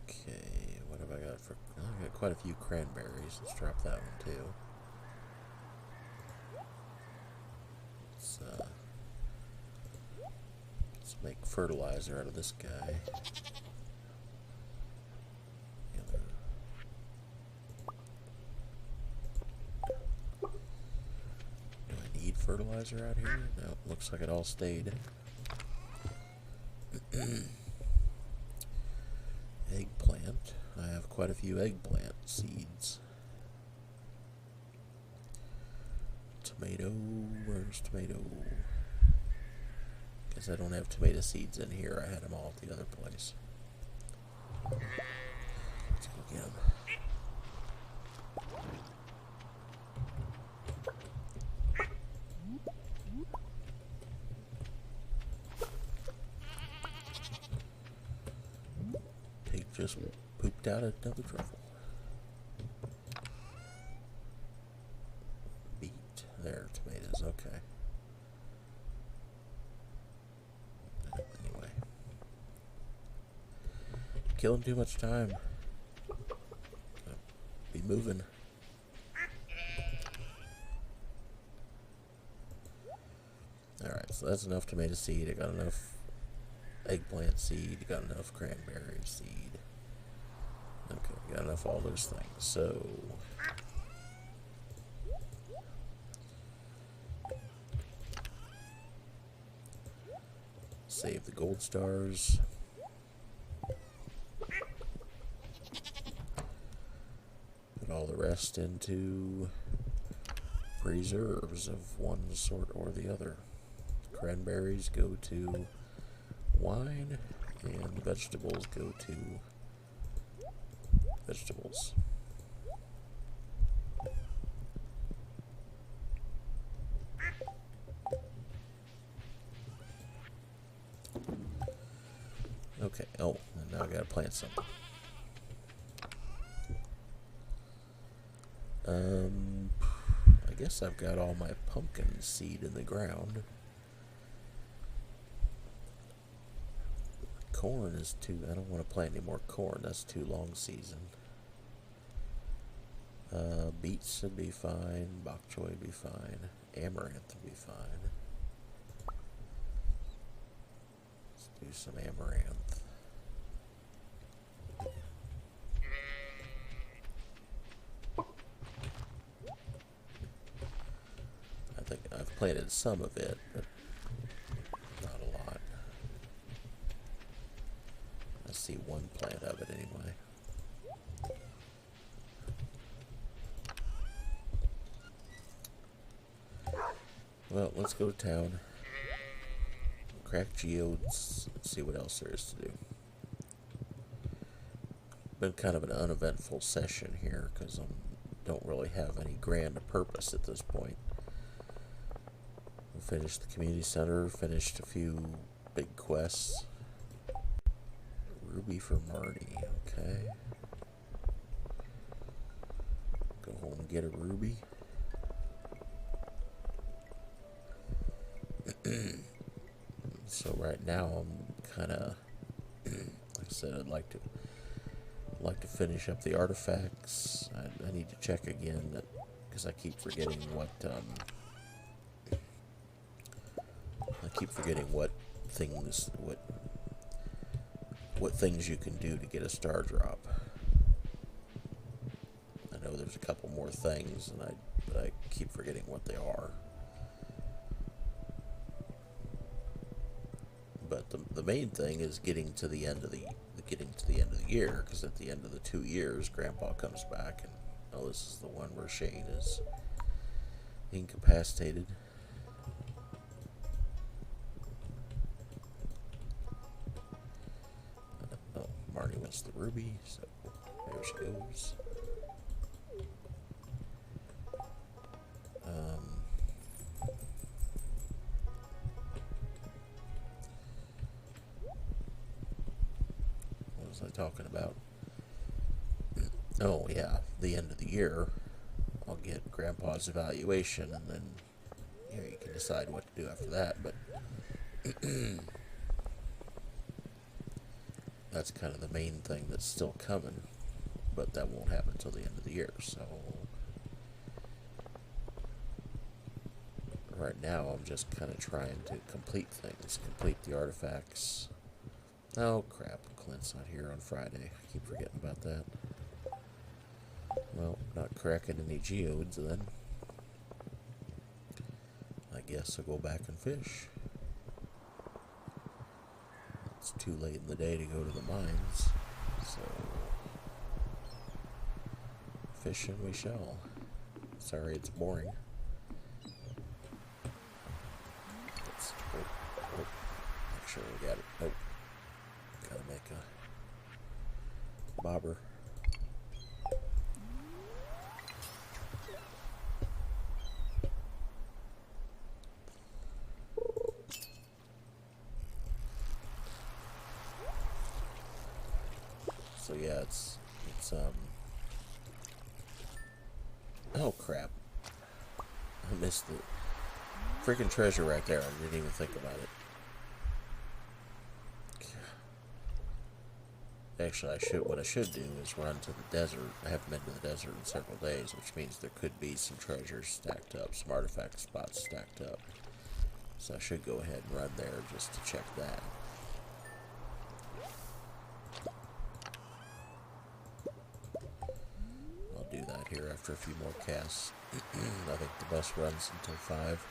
A: Okay, what have I got for... Oh, I got quite a few cranberries. Let's drop that one too. Let's make fertilizer out of this guy. Do I need fertilizer out here? No, looks like it all stayed. Eggplant. I have quite a few eggplant seeds. Tomato. Where's tomato? Because I don't have tomato seeds in here. I had them all at the other place. Let's go get them. Pig just pooped out another truffle. Beet. There, tomatoes. Okay. Anyway. Killing too much time. Be moving. Alright, so that's enough tomato seed. I got enough eggplant seed. I got enough cranberry seed. Okay, got enough all those things. So save the gold stars. Put all the rest into preserves of one sort or the other. Cranberries go to wine, and vegetables go to vegetables. Okay, oh, and now I gotta plant something. I guess I've got all my pumpkin seed in the ground. Corn is too, I don't want to plant any more corn, that's too long season. Beets would be fine, bok choy would be fine, amaranth would be fine. Let's do some amaranth. I think I've planted some of it, but not a lot. I see one plant of it anyway. Well, let's go to town. Crack geodes. Let's see what else there is to do. Been kind of an uneventful session here because I don't really have any grand purpose at this point. We finished the community center, finished a few big quests. Ruby for Marty, okay. Go home and get a ruby. So right now I'm kind of, like I said, I'd like to finish up the artifacts. I need to check again that because I keep forgetting what things what things you can do to get a star drop. I know there's a couple more things, and but I keep forgetting what they are. But the main thing is getting to the end of the year, because at the end of the 2 years, Grandpa comes back, and oh, this is the one where Shane is incapacitated. Oh, Marty wants the ruby, so there she goes. What was I talking about? Oh yeah, the end of the year, I'll get Grandpa's evaluation, and then you can decide what to do after that. But that's kind of the main thing that's still coming, but that won't happen until the end of the year. So right now I'm just kind of trying to complete things, complete the artifacts. Oh crap, Clint's not here on Friday. I keep forgetting about that. Well, not cracking any geodes then. I guess I'll go back and fish. It's too late in the day to go to the mines, so fishing we shall. Sorry it's boring. sure we got it. Nope. Gotta make a bobber. So yeah, it's oh crap. I missed the freaking treasure right there. I didn't even think about it. Actually, what I should do is run to the desert. I haven't been to the desert in several days, which means there could be some treasures stacked up, some artifact spots stacked up. So I should go ahead and run there just to check that. I'll do that here after a few more casts. I think the bus runs until 5.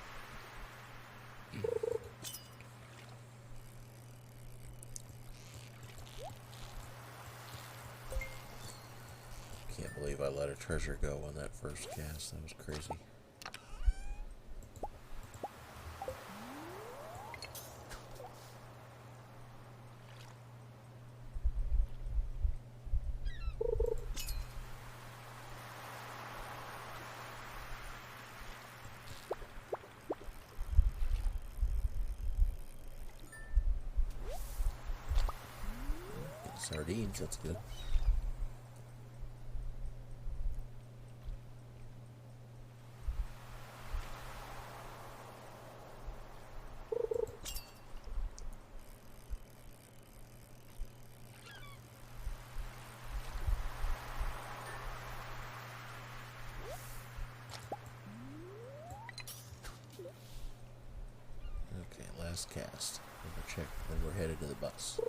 A: Can't believe I let a treasure go on that first cast. That was crazy. Sardines, that's good. Okay, last cast. Check. Then we're headed to the bus.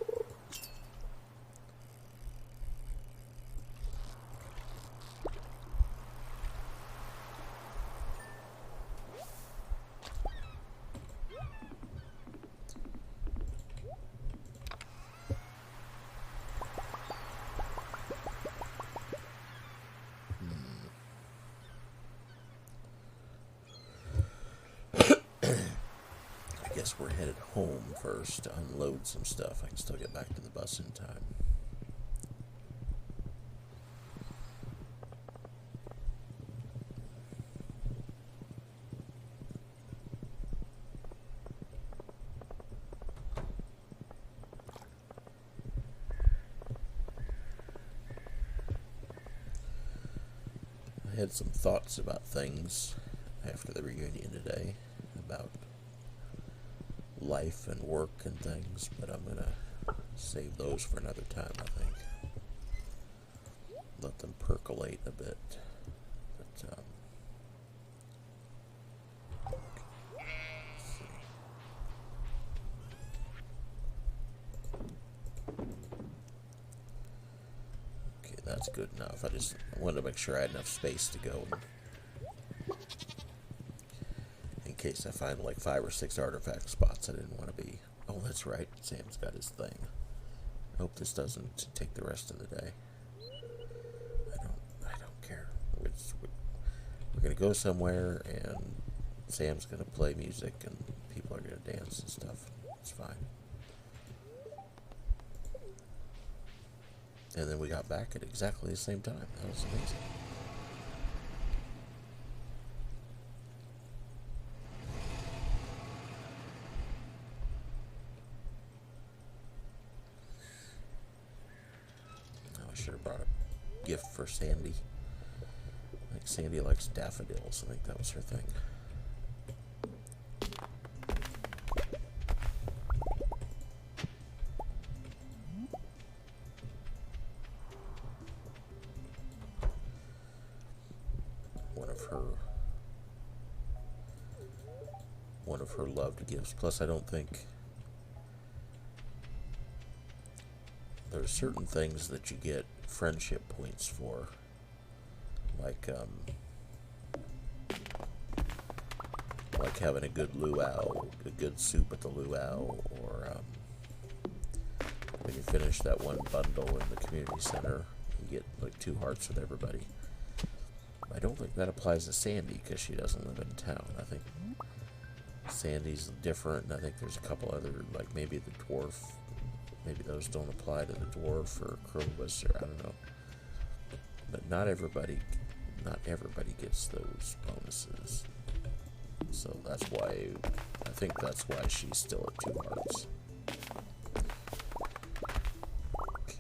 A: I guess we're headed home first to unload some stuff. I can still get back to the bus in time. I had some thoughts about things after the reunion today, about life and work and things, but I'm gonna save those for another time, I think. Let them percolate a bit. But, let's see. Okay, that's good enough. I just wanted to make sure I had enough space to go. In case I find like 5 or 6 artifact spots, I didn't want to be... Oh, that's right. Sam's got his thing. I hope this doesn't take the rest of the day. I don't care. We're going to go somewhere, and Sam's going to play music, and people are going to dance and stuff. It's fine. And then we got back at exactly the same time. That was amazing. I should have brought a gift for Sandy. I think Sandy likes daffodils. I think that was her thing. One of her loved gifts. Plus, I don't think there's certain things that you get friendship points for, like having a good luau, a good soup at the luau, or when you finish that one bundle in the community center, you get like 2 hearts with everybody. I don't think that applies to Sandy because she doesn't live in town. I think Sandy's different, and I think there's a couple other, like maybe the dwarf. Maybe those don't apply to the dwarf or Krobus, or I don't know. But not everybody gets those bonuses. So that's why, I think that's why she's still at 2 hearts. Okay.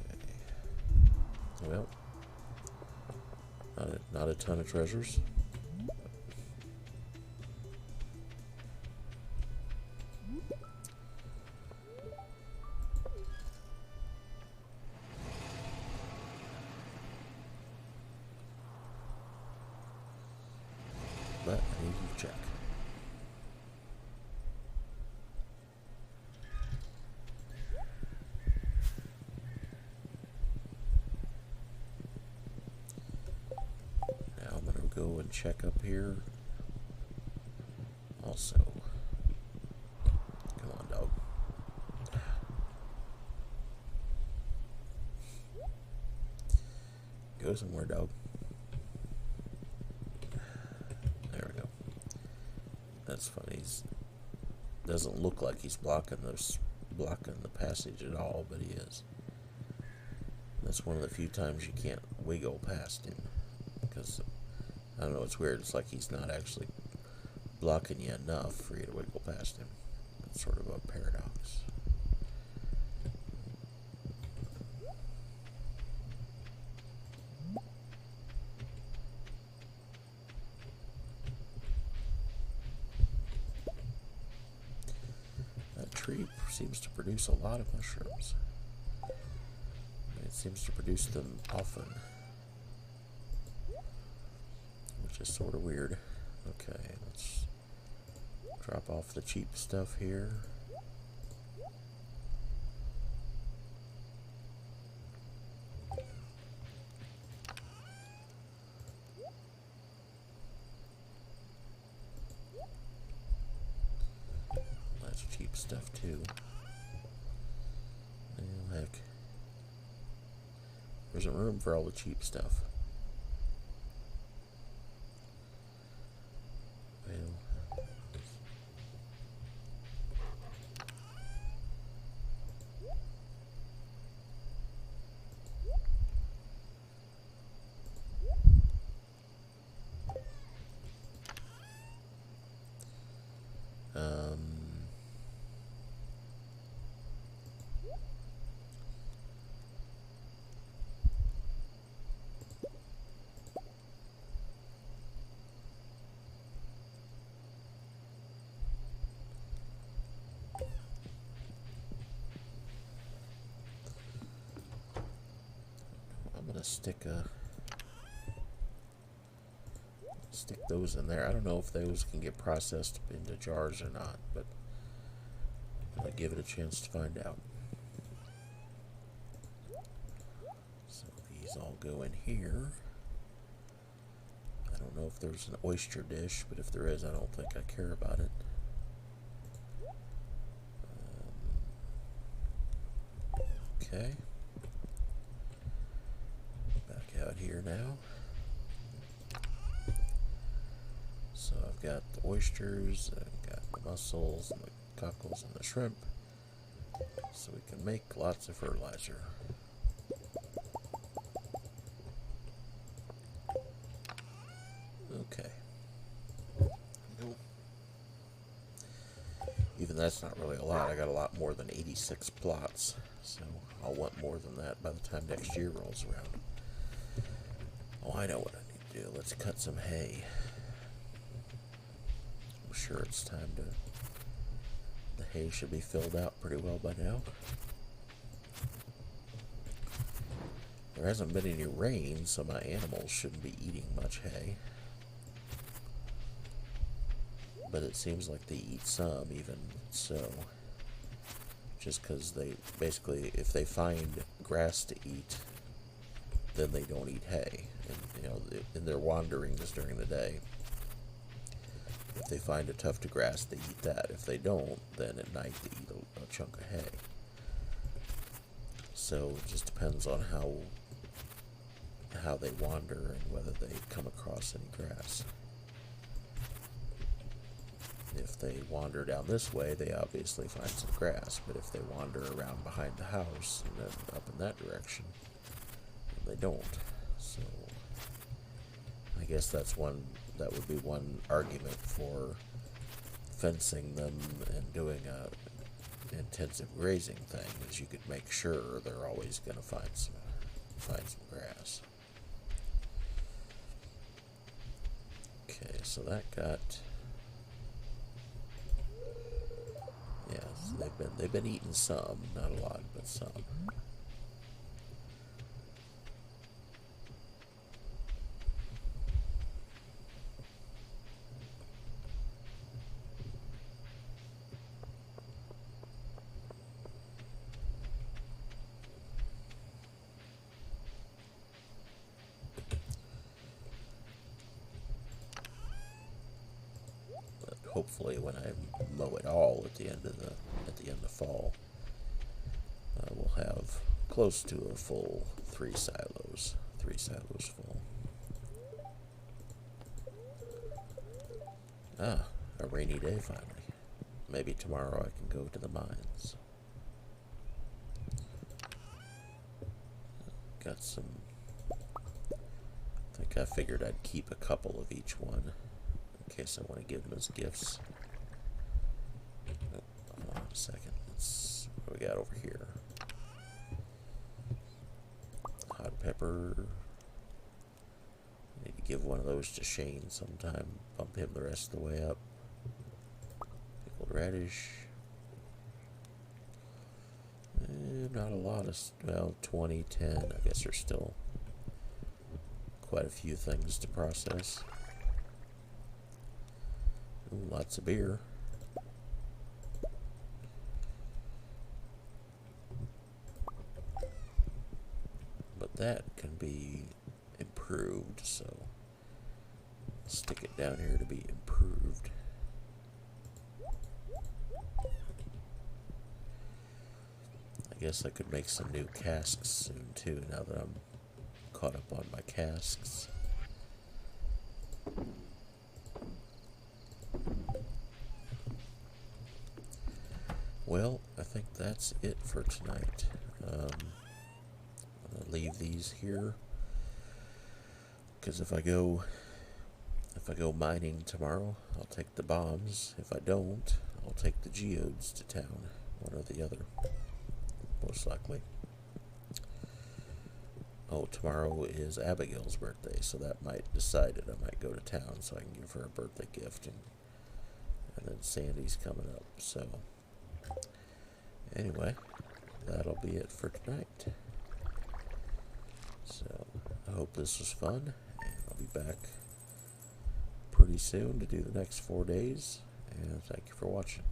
A: Well, not a ton of treasures. But I need to check. Now I'm going to go and check up here. Also, come on, dog. Go somewhere, dog. There we go. That's funny. Doesn't look like he's blocking the passage at all, but he is. That's one of the few times you can't wiggle past him, because I don't know. It's weird. It's like he's not actually blocking you enough for you to wiggle past him. It's sort of a paradox. That tree seems to produce a lot of mushrooms. It seems to produce them often, which is sort of weird. Okay, let's drop off the cheap stuff here. That's cheap stuff too. Oh, heck. There isn't room for all the cheap stuff. Stick those in there. I don't know if those can get processed into jars or not, but I'm gonna give it a chance to find out. So these all go in here. I don't know if there's an oyster dish, but if there is, I don't think I care about it. Okay. Out here now. So I've got the oysters, I've got the mussels, and the cockles, and the shrimp. So we can make lots of fertilizer. Okay. Cool. Even that's not really a lot. I got a lot more than 86 plots. So I'll want more than that by the time next year rolls around. Oh, I know what I need to do. Let's cut some hay. I'm sure it's time to... The hay should be filled out pretty well by now. There hasn't been any rain, so my animals shouldn't be eating much hay. But it seems like they eat some, even so. Just because they... Basically, if they find grass to eat, then they don't eat hay. And, you know, in their wanderings during the day, if they find a tuft of grass, they eat that. If they don't, then at night they eat a chunk of hay. So it just depends on how they wander and whether they come across any grass. if they wander down this way, they obviously find some grass. But if they wander around behind the house and then up in that direction, they don't. So I guess that would be one argument for fencing them and doing a intensive grazing thing, is you could make sure they're always going to find some grass. Okay, so that got, yeah, so they've been eating some, not a lot, but some. Hopefully, when I mow it all at the end of fall, we'll have close to a full 3 silos full. Ah, a rainy day finally. Maybe tomorrow I can go to the mines. Got some. I think I figured I'd keep a couple of each one, in case I want to give them as gifts. Oh, hold on a second. What do we got over here? Hot pepper. I need to give one of those to Shane sometime. Bump him the rest of the way up. Pickled radish. Not a lot of, well, 20, 10. I guess there's still quite a few things to process. Ooh, lots of beer. But that can be improved, so I'll stick it down here to be improved. I guess I could make some new casks soon too, now that I'm caught up on my casks. Well, I think that's it for tonight. I'm gonna leave these here, because if I go mining tomorrow, I'll take the bombs. If I don't, I'll take the geodes to town, one or the other, most likely. Oh, tomorrow is Abigail's birthday, so that might decide it. I might go to town so I can give her a birthday gift, and then Sandy's coming up, so anyway, that'll be it for tonight. So I hope this was fun, and I'll be back pretty soon to do the next 4 days, and thank you for watching.